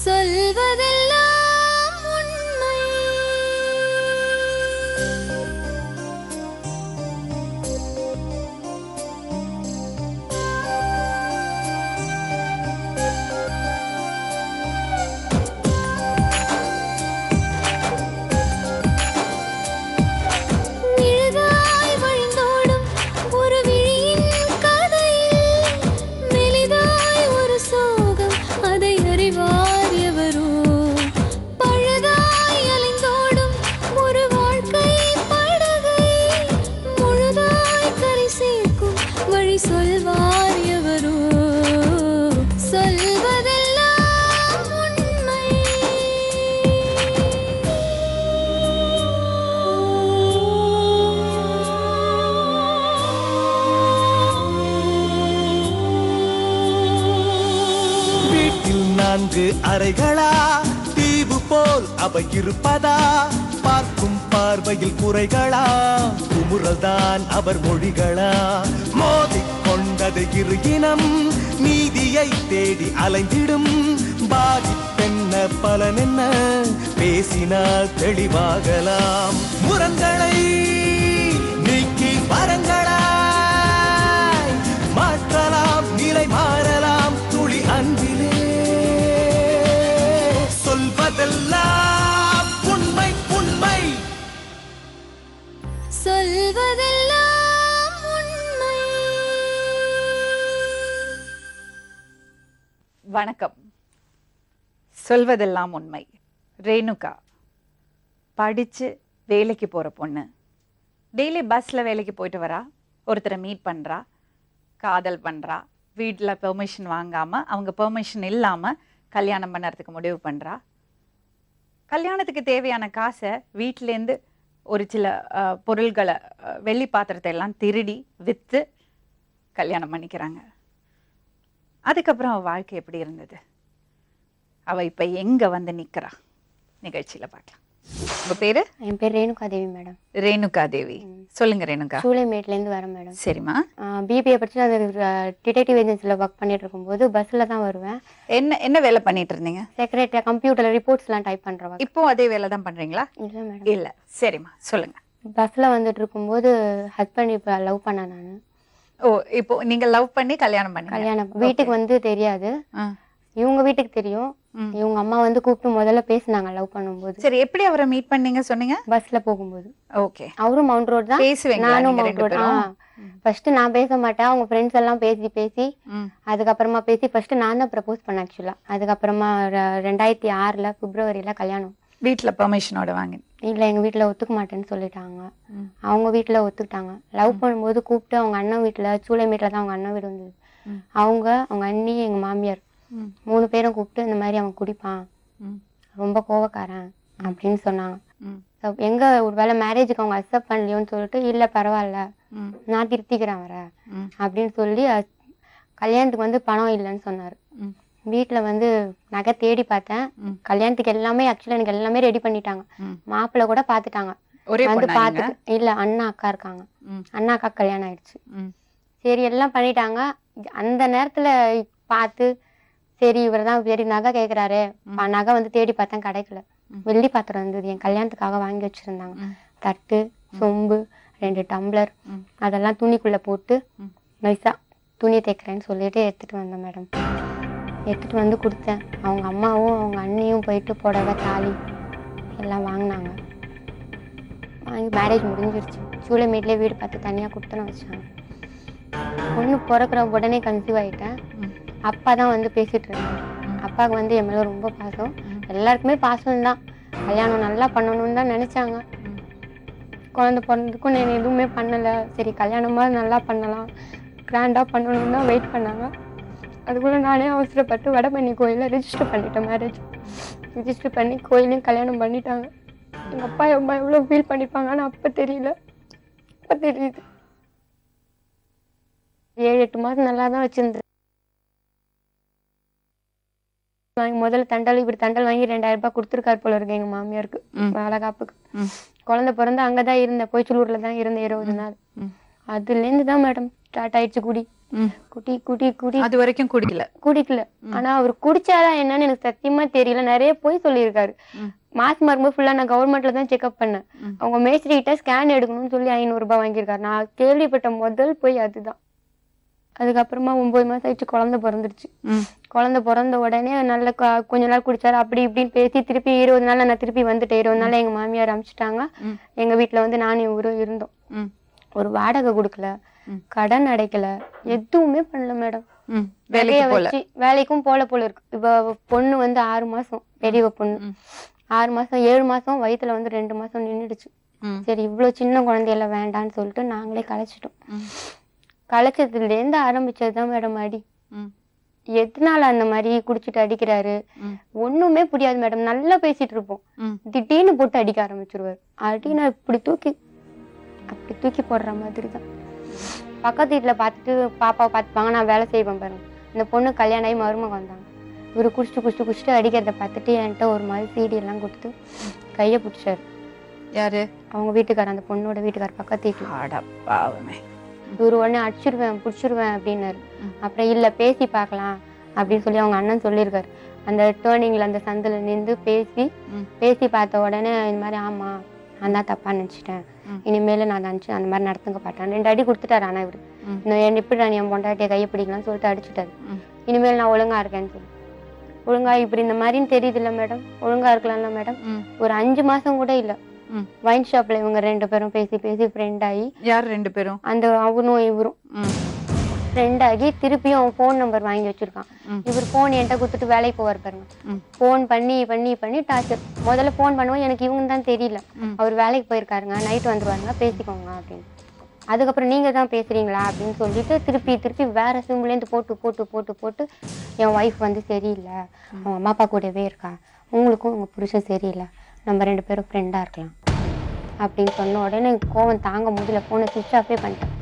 சொல்வதெல்லாம் உண்மை. நிழலாய் வழிந்தோடும் ஒரு விழியின் கதையில் மெலிதாய் ஒரு சோகம், அதை அறிவார் எவரோ. பழுதாய் அலைந்தோடும் ஒரு வாழ்க்கை படகை முழுதாய் கரை சேர்க்கும் வழி சொல்வார் எவரோ. சொல்வதெல்லாம் உண்மை. வீட்டில் 4 அறைகளா, தீவு போல் அவை இருப்பதா? பார்க்கும் பார்வையில் குறைகளா, குமுறல்தான் அவர் மொழிகளா? மோதிக்கொண்டது இரு இனம், நீதியை தேடி அலைந்திடும். பாதிப்பென்ன பலனென்ன, பேசினால் தெளிவாகலாம். முரண்களை நீக்கி வரங்களாய் மாற்றலாம், நிலை மாறலாம் துளி அன்பிலே. சொல்வதெல்லாம் உண்மை உண்மை. சொல்வதெல்லாம் உண்மை. வணக்கம். சொல்வதெல்லாம் உண்மை. ரேணுகா படித்து வேலைக்கு போகிற பொண்ணு. டெய்லி பஸ்ஸில் வேலைக்கு போயிட்டு வரா, ஒருத்தரை மீட் பண்ணுறா, காதல் பண்ணுறா, வீட்டில் பெர்மிஷன் வாங்காமல், அவங்க பெர்மிஷன் இல்லாமல் கல்யாணம் பண்ணுறதுக்கு முடிவு பண்ணுறா. கல்யாணத்துக்கு தேவையான காசை வீட்டிலேருந்து ஒரு சில பொருள்களை, வெள்ளி பாத்திரத்தை எல்லாம் திருடி விற்று கல்யாணம் பண்ணிக்கிறாங்க. அதுக்கப்புறம் அவள் வாழ்க்கை எப்படி இருந்தது, அவள் இப்போ எங்கே வந்து நிற்கிறா, நிகழ்ச்சியில் பார்க்கலாம். உங்கள் பேர்? என் பேர் ரேணுகா தேவி மேடம். ரேணுகா தேவி. சொல்லுங்க ரேணுகா. சூளைமேட்லேருந்து வரேன் மேடம். சரிம்மா. பிபிஏ படிச்சு அது டிடெக்டிவ் ஏஜென்சியில் ஒர்க் பண்ணிட்டு இருக்கும்போது பஸ்ஸில் தான் வருவேன். என்ன வேலை பண்ணிட்டு இருந்தீங்க? செக்ரட்டரி, கம்ப்யூட்டரில் ரிப்போர்ட்ஸ்லாம் டைப் பண்ணுறவங்க. இப்போ அதே வேலை தான் பண்ணுறீங்களா? இல்லை மேடம். இல்லை. சரிம்மா சொல்லுங்க. பஸ்ஸில் வந்துட்டு இருக்கும்போது ஹஸ்பண்ட் இப்போ லவ் பண்ணேன் நான். ஓ, இப்போ நீங்க லவ் பண்ணி கல்யாணம் பண்ணி? கல்யாணம் வீட்டுக்கு வந்து தெரியாது, இவங்க வீட்டுக்கு தெரியும். இவங்க அம்மா வந்து கூப்பிட்டு முதல்ல பேசினாங்க லவ் பண்ணும்போது. சரி, எப்படி அவரை மீட் பண்ணீங்க சொன்னீங்க? பஸ்ல போகும்போது. ஓகே. அவரும் மவுண்ட் ரோட் தான், பேசுவீங்க நானும் மவுண்ட் ரோட். ஃபர்ஸ்ட் நான் பேச மாட்டேன், அவங்க ஃப்ரெண்ட்ஸ் எல்லாம் பேசி அதுக்கப்புறமா பேசி ஃபர்ஸ்ட் நான் தான் ப்ரப்போஸ் பண்ணேன் ஆக்சுவலா. அதுக்கப்புறமா 2006 பிப்ரவரியில கல்யாணம். வீட்டுல பெர்மிஷனோட வாங்கி? இல்ல, எங்க வீட்டுல ஒத்துக்க மாட்டேன்னு சொல்லிட்டாங்க. அவங்க வீட்டுல ஒத்துக்கிட்டாங்க. லவ் பண்ணும்போது கூப்பிட்டு அவங்க அண்ணன் வீட்டுல, சூளைமேட்ல தான் அவங்க அண்ணன் வீடு இருந்தது. அவங்க அண்ணி, எங்க மாமியார் 3 பேரும் கூப்பிட்டு இந்த மாதிரி அவன் குடிப்பான், ரொம்ப கோவக்காரன் அப்படின்னு சொன்னாங்க. எங்க ஒரு வேலை மேரேஜுக்கு அவங்க அக்செப்ட் பண்ணலையோன்னு சொல்லிட்டு, இல்ல பரவாயில்ல நான் திருத்திக்கிறேன் வர அப்படின்னு சொல்லி கல்யாணத்துக்கு வந்து பணம் இல்லைன்னு சொன்னாரு. வீட்டுல வந்து நகை தேடி பார்த்தேன், கல்யாணத்துக்கு எல்லாமே ஆக்சுவலா எனக்கு எல்லாமே ரெடி பண்ணிட்டாங்க. மாப்பிள்ளை கூட பாத்துட்டாங்க வந்து பாத்துட்டு. இல்ல, அண்ணா அக்கா இருக்காங்க, அண்ணா அக்கா கல்யாணம் ஆயிடுச்சு. சரி எல்லாம் பண்ணிட்டாங்க. அந்த நேரத்துல பார்த்து சரி இவர் தான் சரி நகை கேட்குறாரு, நகை வந்து தேடி பார்த்தேன் கிடைக்கல. வெள்ளி பாத்திரம் இருந்தது, என் கல்யாணத்துக்காக வாங்கி வச்சிருந்தாங்க. தட்டு, சொம்பு, 2 டம்ளர், அதெல்லாம் துணிக்குள்ள போட்டு நைஸா துணி தைக்கிறேன்னு சொல்லிட்டு எடுத்துட்டு வந்தேன் மேடம். எடுத்துட்டு வந்து கொடுத்தேன். அவங்க அம்மாவும் அவங்க அண்ணியும் போயிட்டு புடவை, தாலி எல்லாம் வாங்கினாங்க. வாங்கி மேரேஜ் முடிஞ்சிருச்சு. சூளைமேட்லேயே வீடு பார்த்து தனியாக கொடுத்தன வச்சாங்க. பொண்ணு பிறக்கிற உடனே கன்சீவ் ஆகிட்டேன். அப்பா தான் வந்து பேசிட்டு இருந்தேன். அப்பாவுக்கு வந்து என் மேலே ரொம்ப பாசம், எல்லாருக்குமே பாசம் தான். கல்யாணம் நல்லா பண்ணணும்னு தான் நினச்சாங்க. குழந்தை பிறந்ததுக்கும் நான் எதுவுமே பண்ணலை. சரி கல்யாணமாக நல்லா பண்ணலாம், கிராண்டாக பண்ணணும்னு தான் வெயிட் பண்ணாங்க. அதுக்குள்ளே நானே அவசரப்பட்டு வடபண்ணி கோயிலில் ரிஜிஸ்டர் பண்ணிட்டேன். மேரேஜ் ரிஜிஸ்டர் பண்ணி கோயிலையும் கல்யாணம் பண்ணிட்டாங்க. எங்கள் அப்பா அம்மா எவ்வளோ ஃபீல் பண்ணிப்பாங்கன்னு அப்போ தெரியல, இப்போ தெரியுது. 7-8 மாதம் நல்லா தான் வச்சுருந்தேன். முதல்ல தண்டல், இப்படி தண்டல் வாங்கி 2000 ரூபாய் கொடுத்துருக்காரு போல இருக்கு எங்க மாமியாருக்கு வளகாப்புக்கு. குழந்தை பிறந்து அங்கதான் இருந்தேன், போய்ச்சலூர்ல தான் இருந்தேன் 20 நாள். அதுல இருந்து தான் மேடம் ஸ்டார்ட் ஆயிடுச்சு குடி. குடி குடி குடி அது வரைக்கும் குடிக்கல. குடிக்கல. ஆனா அவர் குடிச்சாரா என்னன்னு எனக்கு சத்தியமா தெரியல. நிறைய போய் சொல்லியிருக்காரு. மாசமா இருக்கும்போது ஃபுல்லா நான் கவர்மெண்ட்ல தான் செக்அப் பண்ணேன். அவங்க மேஸ்திரி கிட்ட ஸ்கேன் எடுக்கணும்னு சொல்லி 500 ரூபாய் வாங்கியிருக்காரு. நான் கேள்விப்பட்ட முதல் போய் அதுதான். அதுக்கப்புறமா 9 மாசம் ஆயிடுச்சு, குழந்தை பிறந்துருச்சு. குழந்தை பிறந்த உடனே நல்ல கொஞ்ச நாள் குடிச்சாரு. அப்படி இப்படின்னு பேசி திருப்பி 20 நாள் நான் திருப்பி வந்துட்டேன். 20 நாள் எங்க மாமியார் அனுப்பிச்சிட்டாங்க. எங்க வீட்டுல வந்து நானும் இவரும் இருந்தோம். ஒரு வாடகை கொடுக்கல, கடன் அடைக்கல, எதுவுமே பண்ணல மேடம். வச்சு வேலைக்கும் போல இருக்கு. இப்ப பொண்ணு வந்து 6 மாசம், பெரியவ பொண்ணு 6 மாசம் 7 மாசம் வயிற்றுல வந்து 2 மாசம் நின்றுடுச்சு. சரி இவ்வளவு சின்ன குழந்தையெல்லாம் வேண்டான்னு சொல்லிட்டு நாங்களே கலைச்சிட்டோம். கலைச்சதுல இருந்து ஆரம்பிச்சதுதான் மேடம் அடி. எதனால அந்த மாதிரி குடிச்சிட்டு அடிக்கிறாரு ஒண்ணுமே புரியாது மேடம். நல்லா பேசிட்டு இருப்போம், திடீர்னு போட்டு அடிக்க ஆரம்பிச்சிருவாரு. அடி நான் அப்படி தூக்கி போடுற மாதிரி தான். பக்கத்து வீட்டுல பார்த்துட்டு பாப்பாவை பார்த்துப்பாங்க, நான் வேலை செய்வேன் பாருங்க. இந்த பொண்ணு கல்யாணம் ஆகி மருமக வந்தாங்க. இவரு குடிச்சிட்டு அடிக்கிறத பார்த்துட்டு என்கிட்ட ஒரு மாதிரி சீடி எல்லாம் கொடுத்து கையை பிடிச்சாரு. யாரு? அவங்க வீட்டுக்காரர், அந்த பொண்ணோட வீட்டுக்காரர் பக்கத்து வீட்டுல. இவரு உடனே அடிச்சிருவேன் பிடிச்சிருவேன் அப்படின்னாரு. அப்புறம் இல்ல பேசி பார்க்கலாம் அப்படின்னு சொல்லி அவங்க அண்ணன் சொல்லியிருக்காரு. அந்த டேர்னிங்ல அந்த சந்தில நின்று பேசி பார்த்த உடனே இந்த மாதிரி ஆமா நான் தான் தப்பா நினைச்சிட்டேன், இனிமேல நான் நினைச்சு அந்த மாதிரி நடத்துங்க பாட்டேன். 2 அடி கொடுத்துட்டாரு. ஆனா இவரு இன்னும் எப்படி நான் என் பொண்டாட்டிய கையை பிடிக்கலாம்னு சொல்லிட்டு அடிச்சுட்டாரு. இனிமேல் நான் ஒழுங்கா இருக்கேன்னு சொல்லி. ஒழுங்கா இப்படி இந்த மாதிரின்னு தெரியுது இல்ல மேடம், ஒழுங்கா இருக்கலாம்ல மேடம். ஒரு 5 மாசம் கூட இல்ல, வைன் ஷாப்ல இவங்க 2 பேரும் பேசி ஃப்ரெண்ட் ஆகி. யார் 2 பேரும்? அந்த அவனும் இவரும் ஃப்ரெண்ட் ஆகி திருப்பியும் அவன் போன் நம்பர் வாங்கி வச்சிருக்கான். இவர் போன் என்கிட்ட கொடுத்துட்டு வேலைக்கு போவார் பாருங்க. போன் பண்ணி டார்ச்சர். முதல்ல போன் பண்ணுவோம், எனக்கு இவங்க தான் தெரியல, அவர் வேலைக்கு போயிருக்காருங்க, நைட் வந்துருவாருங்க, பேசிக்கோங்க அப்படின்னு. அதுக்கப்புறம் நீங்க தான் பேசுறீங்களா அப்படின்னு சொல்லிட்டு திருப்பி வேற சிம்லேருந்து போட்டு என் ஒய்ஃப் வந்து சரியில்லை, அவங்க அம்மா அப்பா கூடவே இருக்கா, உங்களுக்கும் உங்க புருஷன் சரியில்லை, நம்ம 2 பேரும் ஃப்ரெண்டா இருக்கலாம் அப்படின்னு சொன்ன உடனே கோவம் தாங்க முடியல. போனை சுவிட்ச் ஆஃபே பண்ணிட்டேன்.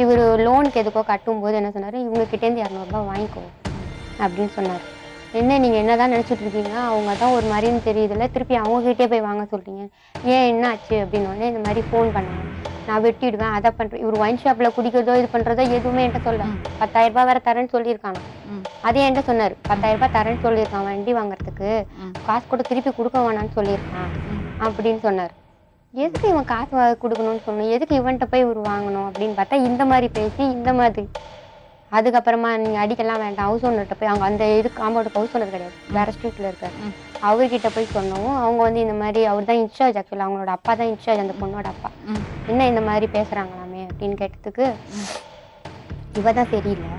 இவர் லோனுக்கு எதுக்கோ கட்டும்போது என்ன சொன்னாரு, இவங்க கிட்டேருந்து 200 ரூபாய் வாங்கிக்கோ அப்படின்னு சொன்னார். என்ன நீங்க என்னதான் நினைச்சிட்டு இருக்கீங்க, அவங்க தான் ஒரு மாதிரின்னு தெரியுதுல்ல, திருப்பி அவங்க கிட்டே போய் வாங்க சொல்றீங்க, ஏன் என்ன ஆச்சு அப்படின்னு உடனே இந்த மாதிரி ஃபோன் பண்ணாங்க. நான் வெட்டிடுவேன், அதை பண்றேன். இவர் ஒயின் ஷாப்ல குடிக்கிறதோ இது பண்றதோ எதுவுமே என்கிட்ட சொல்ல. 10,000 ரூபாய் வேற தரேன்னு சொல்லியிருக்காங்க. அதே என்கிட்ட சொன்னாரு, 10,000 ரூபாய் தரேன்னு சொல்லியிருக்கான் வண்டி வாங்குறதுக்கு, காசு கூட திருப்பி கொடுக்க வேணான்னு சொல்லியிருக்கான் அப்படின்னு சொன்னார். எதுக்கு இவன் காசு கொடுக்கணும்னு சொன்னோம், எதுக்கு இவன்கிட்ட போய் இவர் வாங்கணும் அப்படின்னு பார்த்தா இந்த மாதிரி பேசி இந்த மாதிரி. அதுக்கப்புறமா நீங்க அடிக்கலாம் வேண்டாம், ஹவுஸ் ஓனர்கிட்ட போய், அவங்க அந்த இது காம்பவுண்டுக்கு ஹவுஸ் ஓனர் கிடையாது, வேற ஸ்ட்ரீட்ல இருக்காரு, அவர்கிட்ட போய் சொன்னோம். அவங்க வந்து இந்த மாதிரி, அவர் தான் இன்சார்ஜ், ஆக்சுவலா அவங்களோட அப்பா தான் இன்சார்ஜ், அந்த பொண்ணோட அப்பா. என்ன இந்த மாதிரி பேசுறாங்களாமே அப்படின்னு கேட்டதுக்கு, இவ தான் சரியில்லை,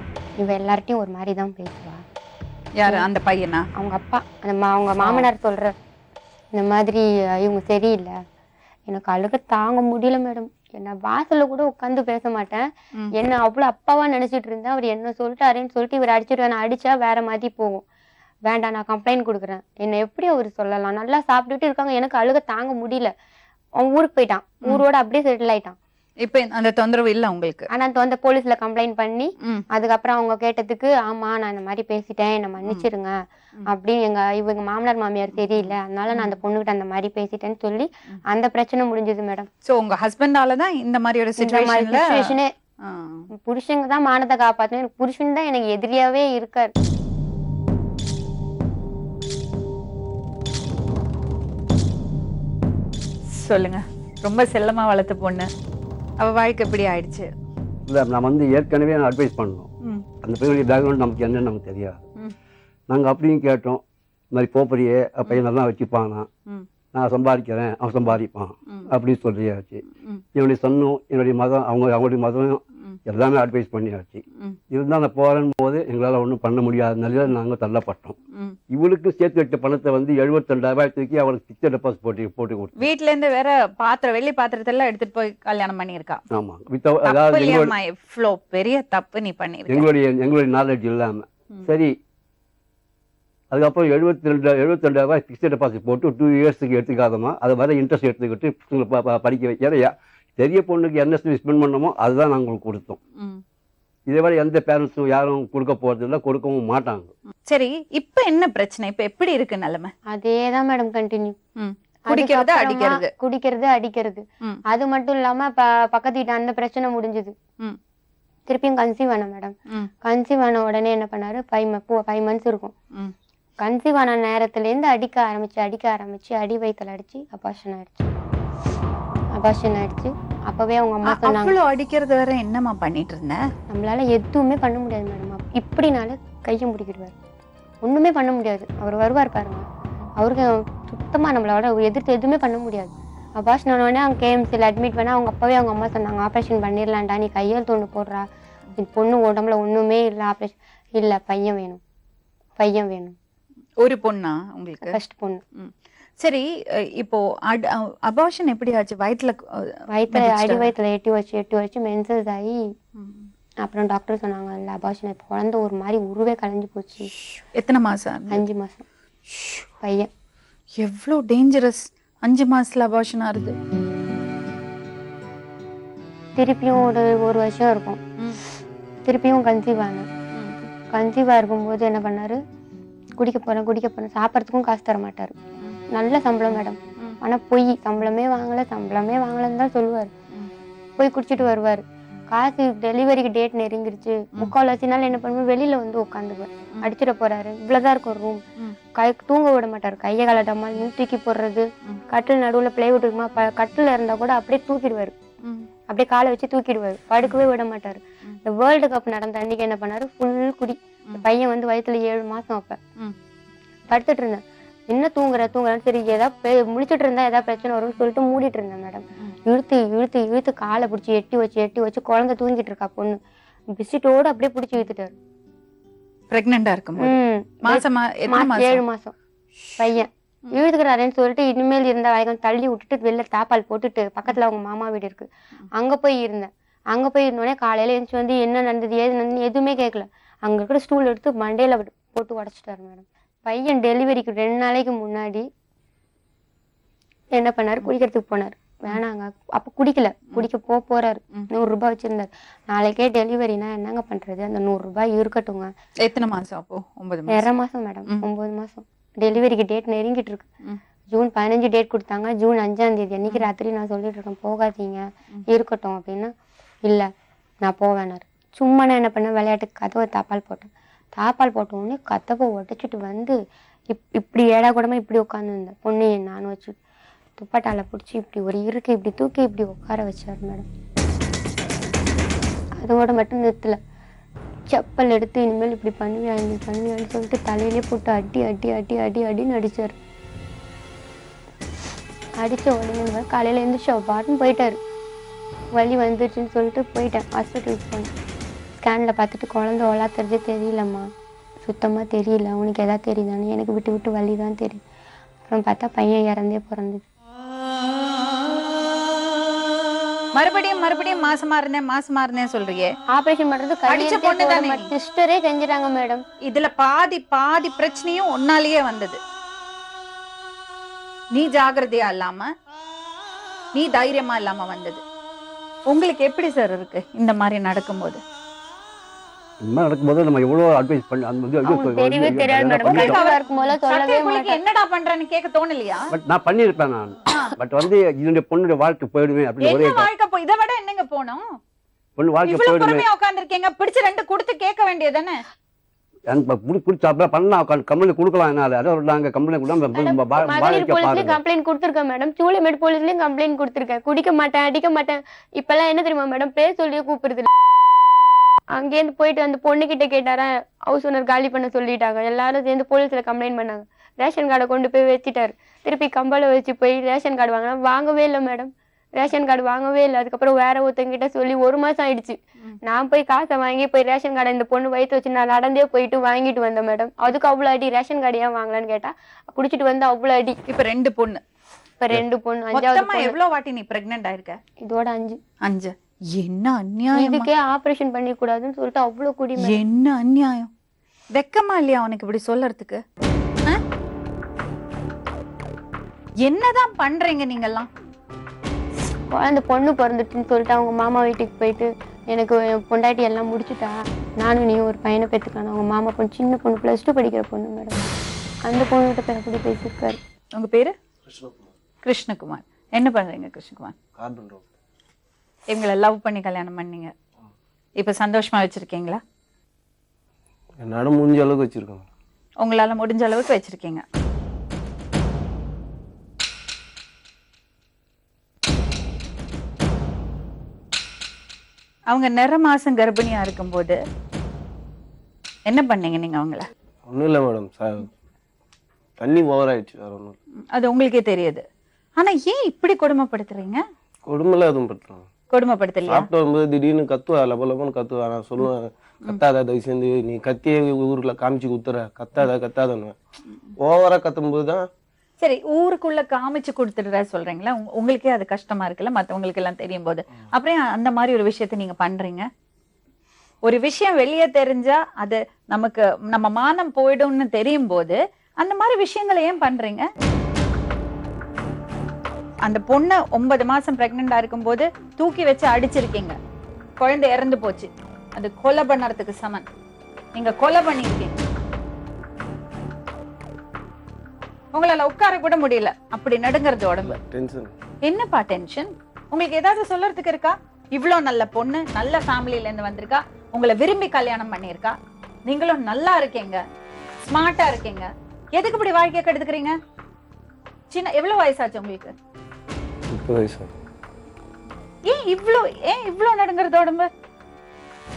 இவ எல்லார்ட்டையும் ஒரு மாதிரி தான் பேசுவா. யாரு? அந்த பையனா? அவங்க அப்பா, அவங்க மாமனார் சொல்ற இந்த மாதிரி இவங்க சரியில்லை. எனக்கு அழுக தாங்க முடியல மேடம். என்ன வாசல்ல கூட உட்காந்து பேச மாட்டேன். என்ன அவ்வளவு அப்பாவா நினைச்சிட்டு இருந்தேன். அவர் என்ன சொல்லிட்டாருன்னு சொல்லிட்டு இவர் அடிச்சிட்டு, நான் அடிச்சா வேற மாதிரி போகும், வேண்டாம் நான் கம்ப்ளைண்ட் கொடுக்குறேன், என்ன எப்படி அவர் சொல்லலாம், நல்லா சாப்பிட்டுட்டு இருக்காங்க. எனக்கு அழுக தாங்க முடியல. அவன் ஊருக்கு போயிட்டான், ஊரோட அப்படியே செட்டில் ஆயிட்டான். இப்ப அந்த தொந்தரவு இல்ல உங்களுக்கு? ஆனா அந்த போலீஸ்ல கம்ப்ளைண்ட் பண்ணி அதுக்கப்புறம் அவங்க கேட்டதுக்கு, ஆமா நான் இந்த மாதிரி பேசிட்டேன், என்ன மன்னிச்சிருங்க அப்படின்னு. இவங்க மாமனார் மாமியார் தெரியல, அதனால நான் அந்த பொண்ணுகிட்ட அந்த மாதிரி பேசிட்டேன்னு சொல்லி அந்த பிரச்சனை முடிஞ்சது மேடம். சோ உங்க ஹஸ்பண்டாலதான் இந்த மாதிரி ஒரு சிச்சுவேஷனே. புருஷங்க தான் மானத்தை காப்பாத்தணும், புருஷன் தான் எனக்கு எதிரியாவே இருக்காரு. சொல்லுங்க. ரொம்ப செல்லமா வளர்த்த பொண்ணு, அவ வாழ்க்கை எப்படி ஆயிடுச்சு? இல்லை, நான் வந்து ஏற்கனவே நான் அட்வைஸ் பண்ணோம். அந்த பையனுடைய பேக்ரவுண்ட் நமக்கு என்னன்னு நமக்கு தெரியாது. நாங்கள் அப்படியும் கேட்டோம், இந்த மாதிரி போப்பறியே பையன் நல்லா வச்சுப்பானா, நான் சம்பாதிக்கிறேன் அவன் சம்பாதிப்பான் அப்படின்னு சொல்லியாச்சு. என்னுடைய சொன்னும் என்னுடைய மதம் அவங்களுடைய மதம் எல்லாமே அட்வைஸ் பண்ணியாச்சு. இருந்தால் நான் போகிறேன் போது எங்களால் ஒன்றும் பண்ண முடியாத நிலையில் நாங்கள் தள்ளப்பட்டோம். இவளுக்கு சேர்த்து வச்ச பணத்தை வந்து 72,000 தூக்கி அவளுக்கு பிக்சர் டெபாசிட் போட்டு கொடுத்து, வீட்டுல இருந்து வேற வெள்ளி பாத்திரத்தெல்லாம் எடுத்துட்டு போய் கல்யாணம் பண்ணியிருக்கா. ஆமா, அதாவது பெரிய தப்பு நீ பண்ணி எங்களுடைய நாலேஜ் இல்லாம. சரி, அதுக்கப்புறம் 72,000 பிக்சர் டெபாசிட் போட்டு 2 இயர்ஸுக்கு எடுத்துக்காதமா, அதை வர இன்ட்ரெஸ்ட் எடுத்துக்கிட்டு படிக்க வைக்கிறையா. பெரிய பொண்ணுக்கு என்ன ஸ்பெண்ட் பண்ணமோ அதுதான் நாங்கள் உங்களுக்கு கொடுத்தோம். இதே மாதிரி எந்த பேரண்ட்ஸும் யாரும் கொடுக்க போறது இல்லை, கொடுக்கவும் மாட்டாங்க. சரி, இப்ப என்ன பிரச்சனை? இப்ப எப்படி இருக்கு நிலைமை? அதேதான் மேடம், கண்டினியூ குடிக்கிறது அடிக்கிறது. அது மட்டும் இல்லாம பக்கத்து வீட்டு அந்த பிரச்சனை முடிஞ்சது. திருப்பியும் கன்சீவ் ஆன மேடம். கன்சீவ் ஆன உடனே என்ன பண்ணாரு, 5 months இருக்கும். கன்சீவ் ஆன நேரத்துலேருந்து அடிக்க ஆரம்பிச்சு அடி வயித்துல அடிச்சு அபார்ஷன் ஆயிடுச்சு. அப்பவே அவங்க அம்மா சொன்னாங்க, அவ்வளோ அடிக்கிறது வேற என்னம்மா பண்ணிட்டு இருந்த? நம்மளால எதுவுமே பண்ண முடியாது மேடம். இப்படினால கையை முடிக்கிடுவார், ஒண்ணுமே பண்ண முடியாது. அவர் வருவார் பாருங்க, அவருக்கு சுத்தமா நம்மளோட எதிர்த்து எதுவுமே பண்ண முடியாது. அபார்ஷன் ஆனோடனே அவங்க கேஎம்சியில் அட்மிட் பண்ண அவங்க அப்பவே அவங்க அம்மா சொன்னாங்க, ஆப்ரேஷன் பண்ணிடலான்டா, நீ கையெழுத்து ஒன்று போடுறா, பொண்ணு உடம்புல ஒண்ணுமே இல்லை, ஆப்ரேஷன் இல்லை, பையன் வேணும். ஒரு பொண்ணா உங்களுக்கு? ஃபர்ஸ்ட் பொண்ணு. சரி, இப்போ அபார்ஷன் எப்படி ஆச்சு? வயிற்றுல அடி வயிற்றுல எட்டி வச்சு மென்சஸ் ஆகி அப்புறம் டாக்டர் சொன்னாங்க, இல்லை அபார்ஷன், குழந்தை ஒரு மாதிரி உருவே கலைஞ்சு போச்சு. எத்தனை மாசம்? 5 மாசம் பையன். எவ்வளோ டேஞ்சரஸ்! 5 மாசத்துல அபார்ஷன் ஆகுது. திருப்பியும் ஒரு வருஷம் இருக்கும். திருப்பியும் கன்சீவா இருக்கும்போது என்ன பண்ணாரு, குடிக்க போறேன் சாப்பிட்றதுக்கும் காசு தர மாட்டாரு. நல்ல சம்பளம் மேடம், ஆனா போய் சம்பளமே வாங்கலன்னு தான் சொல்லுவாரு. போய் குடிச்சிட்டு வருவாரு. காசு டெலிவரிக்கு டேட் நெருங்கிருச்சு, 3/4 நாள் என்ன பண்ணுவேன், வெளியில வந்து உட்காந்துக்குவேன். அடிச்சுட போறாரு, இவ்வளவுதான் இருக்கும் ரூம். தூங்க விட மாட்டாரு, கையை காலட்டமா தூக்கி போடுறது, கட்டில் நடுவுல பிளைவுட் இருக்குமா, கட்டில இருந்தா கூட அப்படியே தூக்கிடுவாரு, அப்படியே காலை வச்சு தூக்கிடுவாரு, படுக்கவே விட மாட்டாரு. இந்த வேர்ல்டு கப் நடந்த அன்னைக்கு என்ன பண்ணாரு, ஃபுல் குடி. பையன் வந்து வயிற்றுல 7 மாசம். அப்ப படுத்துட்டு இருந்தேன், என்ன தூங்குறேன்னு, சரி ஏதாவது முடிச்சுட்டு இருந்தா ஏதாவது பிரச்சனை வரும்னு சொல்லிட்டு மூடிட்டு இருந்தேன் மேடம். இழுத்து காலை பிடிச்சி எட்டி வச்சு குழந்தை தூங்கிட்டு இருக்கா பொண்ணு, பிஸ்கட்டோட அப்படியே பிடிச்சி இழுத்துட்டாரு. பிரெக்னண்டா இருக்கும் 7 மாசம் பையன் இழுத்துக்கிறாருன்னு சொல்லிட்டு, இனிமேல் இருந்த வயகம் தள்ளி விட்டுட்டு வெளில தாப்பால் போட்டுட்டு பக்கத்துல அவங்க மாமா வீடு இருக்கு, அங்க போய் இருந்தோடனே காலையில எழுந்துச்சு வந்து என்ன நடந்தது ஏது நடந்தது எதுவுமே கேட்கல. அங்க இருக்கிற ஸ்டூல் எடுத்து மண்டையில போட்டு உடச்சிட்டாரு மேடம். பையன் டெலிவரிக்கு 2 நாளைக்கு முன்னாடி என்ன பண்ணாரு, குடிக்கிறதுக்கு போனாரு. வேணாங்க, அப்ப குடிக்க போறாரு. 100 ரூபாய் வச்சிருந்தாரு. நாளைக்கே டெலிவரினா என்னங்க பண்றது, அந்த 100 ரூபாய் இருக்கட்டுங்க. எத்தனை மாசம் அப்போ? 9 மாசம் மேடம். 9 மாசம். டெலிவரிக்கு டேட் நெருங்கிட்டு இருக்கு. ஜூன் 15 டேட் கொடுத்தாங்க. ஜூன் 5ஆம் தேதி அன்னைக்கு ராத்திரி நான் சொல்லிட்டு இருக்கேன், போகாதீங்க இருக்கட்டும் அப்படின்னா, இல்ல நான் போவேனாரு. சும்மா நான் என்ன பண்ணேன், விளையாட்டுக்கு கதவை தாப்பால் போட்ட உடனே கதவை உடைச்சிட்டு வந்து இப்படி ஏடா கூடமா இப்படி உட்காந்துருந்தேன். பொண்ணு நானும் வச்சு துப்பட்டால பிடிச்சி இப்படி ஒரு இருக்கு இப்படி தூக்கி இப்படி உட்கார வச்சாரு மேடம். அதோட மட்டும் நிறுத்தல, செப்பல் எடுத்து இனிமேல் இப்படி பண்ணுவியான்னு சொல்லிட்டு தலையிலே போட்டு அடின்னு அடிச்சாரு. அடிச்ச உடனே காலையில எழுந்திரிச்சு பாட்டுன்னு போயிட்டாரு. வலி வந்துருச்சுன்னு சொல்லிட்டு போயிட்டேன் ஹாஸ்பிட்டலுக்கு போனேன். ஸ்கேனில் பார்த்துட்டு குழந்தை ஒலாத்துறதே தெரியலம்மா, சுத்தமாக தெரியல, உனக்கு எதாவது தெரியுதானே, எனக்கு விட்டு வலி தான் தெரியும். அப்புறம் பார்த்தா பையன் இறந்தே பிறந்தது. மறுபடியும் மாசமா இருந்தேன் சொல்றியே, ஆபரேஷன் பண்றது சிஸ்டரே செஞ்சிட்டாங்க மேடம். இதுல பாதி பிரச்சனையும் ஒன்னாலேயே வந்தது. நீ ஜாகிரதையா இல்லாம, நீ தைரியமா இல்லாம வந்தது. உங்களுக்கு எப்படி சார் இருக்கு இந்த மாதிரி நடக்கும்போது? நம்ம எவ்வளவு அட்வைஸ் பண்ணி என்னடா பண்றேன்னு கேட்க தோணலையா? பட் நான் பண்ணிருப்பேன் நான். பட் வந்து இதனுடைய பொண்ணுடைய வாழ்க்கை போயிடுவேன் அப்படின்னு ஒரே வாழ்க்கை போய் இதை விட என்னங்க போனோம், பொண்ணு வாழ்க்கை போயிடுவேன். உட்காந்துருக்கீங்க, பிடிச்ச 2 கொடுத்து கேட்க வேண்டியதானே. கம்ப்ளைண்ட் கொடுக்கலாம், என்னால அதான் நாங்க கம்ப்ளைண்ட் கொடுத்துருக்கேன் மேடம். சூளைமேடு போலீஸ்லயும் கம்ப்ளைண்ட் கொடுத்துருக்கேன். குடிக்க மாட்டேன், அடிக்க மாட்டேன். இப்பெல்லாம் என்ன தெரியுமா மேடம், பேர் சொல்லியே கூப்பிடுறது. அங்கேருந்து போயிட்டு அந்த பொண்ணு கிட்ட கேட்டாரா, ஹவுஸ் ஓனர் காலி பண்ண சொல்லிட்டாங்க. எல்லாரும் சேர்ந்து போலீஸ்ல கம்ப்ளைண்ட் பண்ணாங்க. ரேஷன் கார்டை கொண்டு போய் வச்சுட்டாரு. திருப்பி கம்பளை வச்சு போய் ரேஷன் கார்டு வாங்கவே இல்லை மேடம். ரேஷன் கார்டு வாங்கவே இல்லை. அதுக்கப்புறம் வேற ஒருத்தங்கிட்ட சொல்லி 1 மாசம் ஆயிடுச்சு. நான் போய் காசை வாங்கி போய் ரேஷன் கார்டை இந்த பொண்ணு வயிற்று வச்சு நான் நடந்தே போயிட்டு வாங்கிட்டு வந்தேன் மேடம். அதுக்கு அவ்வளோ அடி. ரேஷன் கார்டு ஏன் வாங்கலான்னு கேட்டா, குடிச்சிட்டு வந்து அவ்வளோ அடி. இப்ப 2 பொண்ணு. 2 பொண்ணு. 5வது எவ்வளவு வாட்டி நீ பிரெக்னென்ட் ஆயிருக்க? இதோட 5. என்ன அநியாயம்! இதுக்கே ஆபரேஷன் பண்ணி கூடாதுன்னு சொல்லிட்டு அவ்வளவு குடி. என்ன அநியாயம்! வெக்கமா இல்லையா அவனுக்கு இப்படி சொல்லறதுக்கு? என்னதான் பண்றீங்க நீங்கெல்லாம்? குழந்தை பொண்ணு பிறந்துட்டுன்னு சொல்லிட்டு அவங்க மாமா வீட்டுக்கு போயிட்டு, எனக்கு பொண்டாட்டி எல்லாம் முடிச்சுட்டா, நானும் நீ ஒரு பையனை பெற்றுக்கான. அவங்க மாமா பொண்ணு, சின்ன பொண்ணு, +2 படிக்கிற பொண்ணு மேடம். அந்த பொண்ணுகிட்ட கூட பேசியிருக்காரு. உங்க பேரு? கிருஷ்ணகுமார். என்ன பண்றீங்க கிருஷ்ணகுமார்? இவங்களை லவ் பண்ணி கல்யாணம் பண்ணீங்க. இப்ப சந்தோஷமா வச்சிருக்கீங்களா? என்னால முடிஞ்ச அளவுக்கு வச்சிருக்கேன். உங்களால முடிஞ்ச அளவுக்கு வச்சிருக்கீங்க. அவங்க நிற மாசம் கர்ப்பிணியா இருக்கும்போது என்ன பண்ணீங்க நீங்க அவங்கள? ஒன்றும் இல்லை மேடம், தண்ணி ஓவர் ஆயிடுச்சு, வேற ஒன்றும் இல்லை. அது உங்களுக்கே தெரியுது. ஆனா ஏன் இப்படி கொடுமைப்படுத்துறீங்க? கொடுமைலாம் எதுவும் படுத்துறாங்க. கொடுமைப்படுத்தலையா? சாப்பிட்டு வரும்போது திடீர்னு கத்துவா, லபலபன்னு கத்துவா. நான் சொல்லுவேன், கத்தாத, தயவு சேர்ந்து நீ கத்தியே ஊருக்குள்ள காமிச்சு குத்துற, கத்தாதன்னு. ஓவரா கத்தும்போது தான். சரி, ஊருக்குள்ள காமிச்சு கொடுத்துடுற சொல்றீங்களா? உங்களுக்கே அது கஷ்டமா இருக்குல்ல, மத்தவங்களுக்கு எல்லாம் தெரியும் போது. அப்புறம் அந்த மாதிரி ஒரு விஷயத்தை நீங்க பண்றீங்க. ஒரு விஷயம் வெளியே தெரிஞ்சா அது நமக்கு நம்ம மானம் போயிடும்னு தெரியும் போது அந்த மாதிரி விஷயங்களை ஏன் பண்றீங்க? அந்த பொண்ணை 9 மாசம் பிரெக்னெண்டா இருக்கும் போது தூக்கி வச்சு அடிச்சிருக்கீங்க, குழந்தை இறந்து போச்சு. அது கொலை பண்ணறதுக்கு சமன். நீங்க கொலை பண்ணிருக்கீங்க. உங்களால உட்கார கூட முடியல, அப்படி நடுங்கிறது உடம்பு. டென்ஷன். என்னப்பா டென்ஷன்? உங்களுக்கு ஏதாவது சொல்றதுக்கு இருக்கா? இவ்ளோ நல்ல பொண்ணு, நல்ல ஃபேமிலில இருந்து வந்திருக்கா, உங்களை விரும்பி கல்யாணம் பண்ணிருக்கா, நீங்களும் நல்லா இருக்கீங்க, ஸ்மார்ட்டா இருக்கீங்க, எதுக்கு இப்படி வாழ்க்கைய கெடுத்துக்கிறீங்க? சின்ன எவ்வளவு வயசாச்சு உங்களுக்கு? 30 வயசு. ஏன் இவ்ளோ நடுங்கிறது உடம்பு?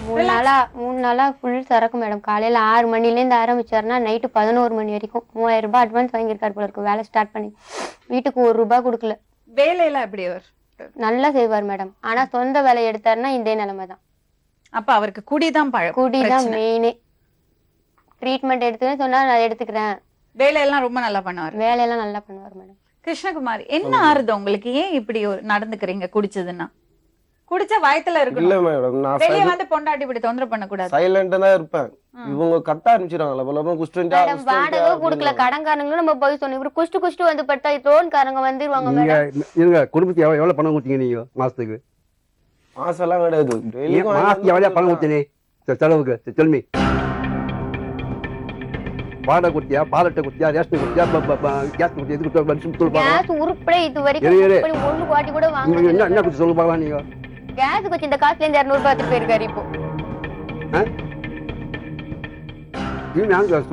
3 நாளா ஃபுல் சரக்கு மேடம். காலையில 6 மணிலேருந்து ஆரம்பிச்சாருன்னா நைட்டு 11 மணி வரைக்கும் 3000 ரூபாய் அட்வான்ஸ் வாங்கியிருக்காரு போல இருக்கு. வேலை ஸ்டார்ட் பண்ணி வீட்டுக்கு 1 ரூபாய் கொடுக்கல. வேலையெல்லாம் எப்படி? அவர் நல்லா செய்வார் மேடம். ஆனா சொந்த வேலை எடுத்தாருன்னா இந்த நிலைமை தான். அப்ப அவருக்கு குடிதான் பழக்கம். குடிதான் மெயினே. ட்ரீட்மெண்ட் எடுத்துன்னு சொன்னா நான் எடுத்துக்கிறேன். வேலையெல்லாம் ரொம்ப நல்லா பண்ணுவார். வேலையெல்லாம் நல்லா பண்ணுவார் மேடம். கிருஷ்ணகுமார், என்ன ஆறுது உங்களுக்கு? ஏன் இப்படி நடந்துக்கிறீங்க? குடிச்சதுன்னா குடிச்ச வயத்துல இல்ல இருக்கணும். மேடம், நான் வெளியே வந்து பொண்டாட்டி இப்படி தொந்தரவு பண்ண கூடாது. சைலண்டா தான் இருப்பேன். இவங்க கத்த ஆரம்பிச்சிடாங்க, லபலபன்னு குஸ்டன்டா. மேடம் வாடகை கொடுக்கல, கடன்காரங்களும் நம்ம போய் சொன்னோம். இவரு குஷ்டு வந்து பட்டா லோன்காரங்க வந்துருவாங்க மேடம். இருங்க, குடும்பத்துக்கு எவ்வளவு பணம் கொடுத்தீங்க நீங்க மாசத்துக்கு? மாசம் எல்லாம் கிடையாது, மாசத்துக்கு எவ்வளவு பணம் கொடுத்தீங்க செலவுக்கு? செல்மி, வாடகை குத்தியா, பாலட்டை குத்தியா, ரேஷன் குத்தியா, கேஸ் குத்தியா, எது குத்தியா? கேஸ் உருப்படை இது வரைக்கும் ஒண்ணு வாட்டி கூட வாங்க. என்ன குத்தி சொல்ல பாக்கலாம் நீங்க? கேஸ் குச்சி இந்த காசுல இருந்து 200 ரூபாய் எடுத்து போயிருக்காரு. இப்போ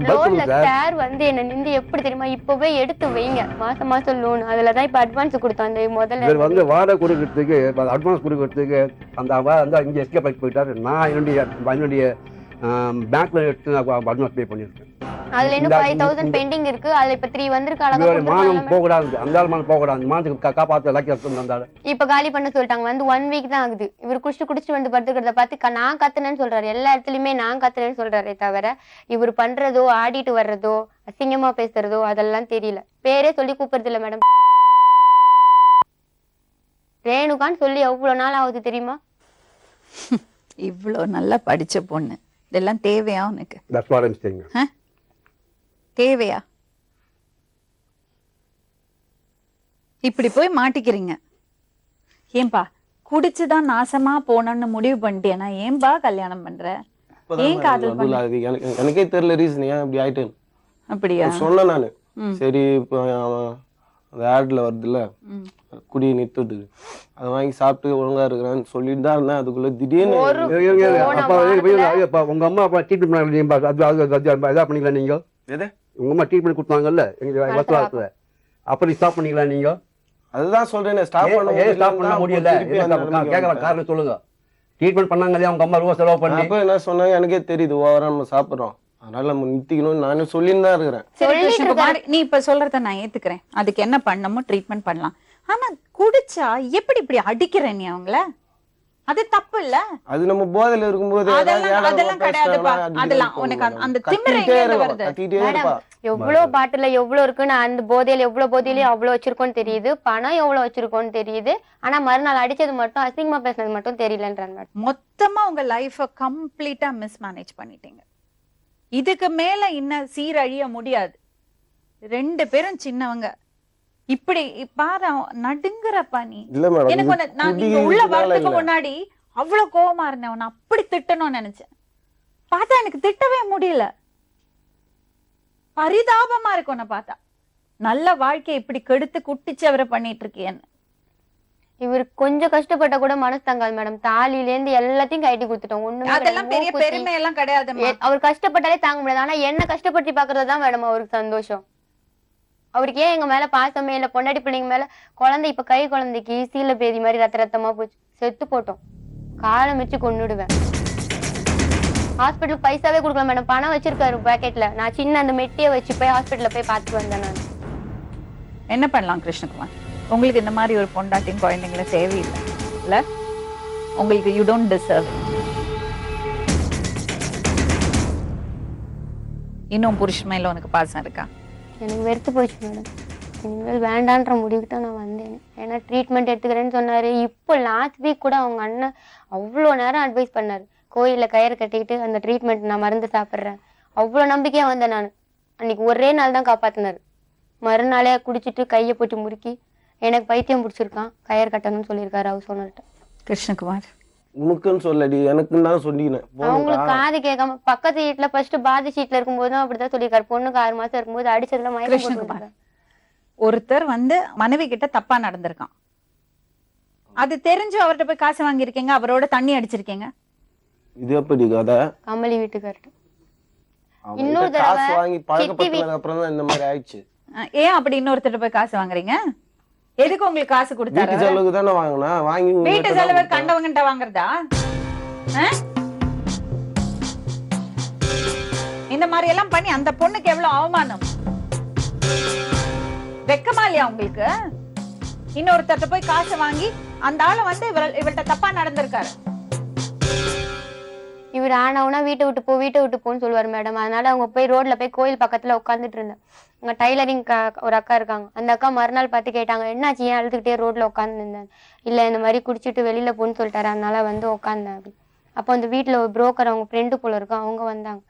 லோன்ல சார் வந்து என்ன நின்று எப்படி தெரியுமா, இப்பவே எடுத்து வைங்க, மாசம் லோன், அதுலதான் இப்ப அட்வான்ஸ் கொடுத்தோம். அந்த முதல்ல வந்து வாடகை கொடுக்கறதுக்கு, அட்வான்ஸ் கொடுக்கறதுக்கு அந்த இங்க எஸ்கேப் ஆகி போயிட்டாரு. நான் என்னுடைய பேங்க்ல எடுத்து அட்வான்ஸ் பே பண்ணிருக்கேன். அதுல இன்னும் 5000 பெண்டிங் இருக்கு. அதுல இப்ப 3 வந்திருக்கு. அழகா மானம் போக கூடாது, அந்த மானம் போக கூடாது. மானத்துக்கு காப்பாத்து லக்கி வந்தாரு. இப்ப காலி பண்ண சொல்லிட்டாங்க. வந்து 1 வீக் தான் ஆகுது. இவர் குடிச்சிட்டு வந்து படுத்துக்கிறத பார்த்து நான் கத்துனேன்னு சொல்றாரு. எல்லா இடத்துலயுமே நான் கத்துனேன்னு சொல்றாரே தவிர இவர் பண்றதோ ஆடிட்டு வர்றதோ அசிங்கமா பேசுறதோ அதெல்லாம் தெரியல. பேரே சொல்லி கூப்பிடுறது இல்ல மேடம். ரேணுகான்னு சொல்லி எவ்வளவு நாள் ஆகுது தெரியுமா? இவ்வளோ நல்லா படிச்ச பொண்ணு, இதெல்லாம் தேவையா உனக்கு? தேவையா? இப்படி போய் மாட்டிக்கிறீங்க. ஏன்பா குடிச்சுதான் நாசமா போனோம்னு முடிவு பண்ணிட்டேனா ஏன்பா கல்யாணம் பண்ற? ஏன் காதல் பண்ண? எனக்கே தெரியல ரீசன் ஏன் இப்படி ஆயிட்டேன். அப்படியா? சொன்னேன் நானு. சரி, இப்போ அந்த ஆட்ல வருதுல்ல குடி நிறுத்துறதுக்கு, அதை வாங்கி சாப்பிட்டு ஒழுங்கா இருக்கிறான்னு சொல்லிட்டு தான் இருந்தேன். அதுக்குள்ள திடீர்னு உங்க அம்மா அப்பா ட்ரீட்மெண்ட் இதா பண்ணிக்கலாம் நீங்க? உங்க அம்மா ட்ரீட்மெண்ட் கொடுத்தாங்கல்ல எங்க, அப்படி ஸ்டாப் பண்ணிக்கலாம் நீங்க? அதுதான் சொல்றேன், ஸ்டாப் பண்ண முடியல. கேட்கலாம், காரணம் சொல்லுங்க. ட்ரீட்மெண்ட் பண்ணாங்க இல்லையா உங்க அம்மா, ரூபா செலவு பண்ணி? அப்ப என்ன சொன்னாங்க எனக்கே தெரியுது, ஓவரா நம்ம சாப்பிடுறோம், அதனால நம்ம நிறுத்திக்கணும்னு நானும் சொல்லின்னு தான் இருக்கிறேன். சரி கிருஷ்ணகுமார், நீ இப்ப சொல்றத நான் ஏத்துக்கிறேன். அதுக்கு என்ன பண்ணணுமோ ட்ரீட்மெண்ட் பண்ணலாம். ஆனா குடிச்சா எப்படி இப்படி அடிக்கிற நீ அவங்கள? அது தப்பு இல்ல. அது நம்ம போதையில இருக்கும்போது அதெல்லாம் கிடையாதுப்பா. அதெல்லாம் உனக்கு அந்த திமிரு எங்க வருது? எவ்வளவு பாட்டுல எவ்வளவு இருக்குன்னு, அந்த போதையில எவ்வளவு போதையிலயும் அவ்வளவு வச்சிருக்கோன்னு தெரியுது, பணம் எவ்வளவு வச்சிருக்கோன்னு தெரியுது. ஆனா மறுநாள் அடிச்சது மட்டும், அசிங்கமா பேசுனது மட்டும் தெரியலன்றாங்க. மொத்தமா உங்க லைஃப கம்ப்ளீட்டா மிஸ்மேனேஜ் பண்ணிட்டீங்க. இதுக்கு மேல இன்னும் சீரழிய முடியாது. 2 பேரும் சின்னவங்க. இப்படி பாரு நடுங்குறப்பா நீ. எனக்கு நான் நீங்க உள்ள வரதுக்கு முன்னாடி அவ்வளவு கோவமா இருந்தேன். உன்னை அப்படி திட்டணும்னு நினைச்சேன். பார்த்தா எனக்கு திட்டவே முடியல. பரிதாபமா இருக்கு உன்னை பார்த்தா. நல்ல வாழ்க்கையை இப்படி கெடுத்து குட்டிச்சவரை பண்ணிட்டு இருக்கேன்னு. இவரு கொஞ்சம் கஷ்டப்பட்ட கூட மனசு தங்காது மேடம். தாலில இருந்து எல்லாத்தையும் கட்டி கொடுத்துட்டோம். அதெல்லாம் பெரிய ஒண்ணுமே பெருமை எல்லாம் கிடையாதும்மா. அவர் கஷ்டப்பட்டாலே தாங்க முடியாது. ஆனா என்ன கஷ்டப்படுத்தி பாக்குறதுதான் மேடம் அவருக்கு சந்தோஷம். அவருக்கு ஏன் எங்க மேல பாசமே இல்ல, பொண்டாட்டி பிள்ளைங்க மேல. குழந்தை இப்ப கை குழந்தைக்கு சீல பேதி மாதிரி ரத்தமா போச்சு, செத்து போட்டோம். காலம் வச்சு கொன்னுடுவேன். ஹாஸ்பிட்டலுக்கு பைசாவே கொடுக்கல மேடம். பணம் வச்சிருக்காரு பாக்கெட்ல. நான் சின்ன அந்த மெட்டியை வச்சு போய் ஹாஸ்பிட்டல்ல போய் பார்த்துட்டு வந்தேன் நான். என்ன பண்ணலாம் கிருஷ்ணகுமார்? உங்களுக்கு இந்த மாதிரி ஒரு பொண்டாட்டியும் குழந்தைங்கள தேவையில்லை இல்ல? உங்களுக்கு யூ டோன்ட் டிசர்வ். இன்னும் புருஷன் மேல உனக்கு பாசம் இருக்கா? எனக்கு வெறுத்து போச்சு மேடம். இனிமேல் வேண்டான்ற முடிவுக்கு தான் நான் வந்தேன். ஏன்னா ட்ரீட்மெண்ட் எடுத்துக்கிறேன்னு சொன்னாரு. இப்போ லாஸ்ட் வீக் கூட அவங்க அண்ணன் அவ்வளோ நேரம் அட்வைஸ் பண்ணாரு. கோயிலில் கயிறு கட்டிக்கிட்டு அந்த ட்ரீட்மெண்ட் நான் மருந்து சாப்பிட்றேன். அவ்வளோ நம்பிக்கையாக வந்தேன் நான். அன்னைக்கு ஒரே நாள் தான் காப்பாற்றினாரு. மறுநாளே குடிச்சிட்டு கையை போட்டு முறுக்கி எனக்கு பைத்தியம் பிடிச்சிருக்கான், கயிறு கட்டணும்னு சொல்லியிருக்காரு அவர் சொன்னர்கிட்ட. கிருஷ்ணகுமார் உனக்குன்னு சொல்லடி, எனக்குன்னு தான் சொன்னீங்க. அவங்களுக்கு காது கேட்காம பக்கத்து வீட்டுல ஃபர்ஸ்ட் பாதி சீட்ல இருக்கும்போதும் அப்படிதான் சொல்லியிருக்காரு. பொண்ணுக்கு 6 மாசம் இருக்கும்போது அடிச்சதுல மயக்கம் போட்டு கிருஷ்ணகுமார், ஒருத்தர் வந்து மனைவி கிட்ட தப்பா நடந்திருக்கான். அது தெரிஞ்சு அவர்கிட்ட போய் காசு வாங்கியிருக்கீங்க, அவரோட தண்ணி அடிச்சிருக்கீங்க. இது எப்படி கதை? கமலி வீட்டுக்கார்ட்ட அவன்கிட்ட இன்னொரு காசு தடவை வாங்கி பழக்கப்பட்டதுக்கு அப்புறம் தான் இந்த மாதிரி ஆயிடுச்சு. ஏன் அப்படி இன்னொருத்தர் போய் காசு வாங்குறீங்க? எதுக்கு உங்களுக்கு காசு கொடுத்தாரு? வீட்டு செலவுக்கு தானே வாங்கினா, வாங்கி வீட்டு செலவு கண்டவங்கிட்ட வாங்குறதா? இந்த மாதிரி எல்லாம் பண்ணி அந்த பொண்ணுக்கு எவ்வளவு அவமானம். வெக்கமா இல்லையா உங்களுக்கு? இன்னொருத்தட்ட போய் காசு வாங்கி அந்த ஆளை வந்து இவள்கிட்ட தப்பா நடந்திருக்காரு. இவர் ஆனவுனா வீட்டை விட்டு போன்னு சொல்லுவாரு மேடம். அதனால அவங்க போய் ரோட்ல போய் கோயில் பக்கத்துல உட்காந்துட்டு இருந்தேன். அங்க டைலரிங் ஒரு அக்கா இருக்காங்க. அந்த அக்கா மறுநாள் பார்த்து கேட்டாங்க, என்னாச்சு ஏன் அழுதுகிட்டே ரோட்ல உட்காந்து இருந்தேன்? இல்ல இந்த மாதிரி குடிச்சிட்டு வெளியில போன்னு சொல்லிட்டாரு, அதனால வந்து உட்காந்தேன் அப்படி. அப்போ அந்த வீட்டுல ஒரு புரோக்கர் அவங்க ஃப்ரெண்டு போல இருக்கும், அவங்க வந்தாங்க.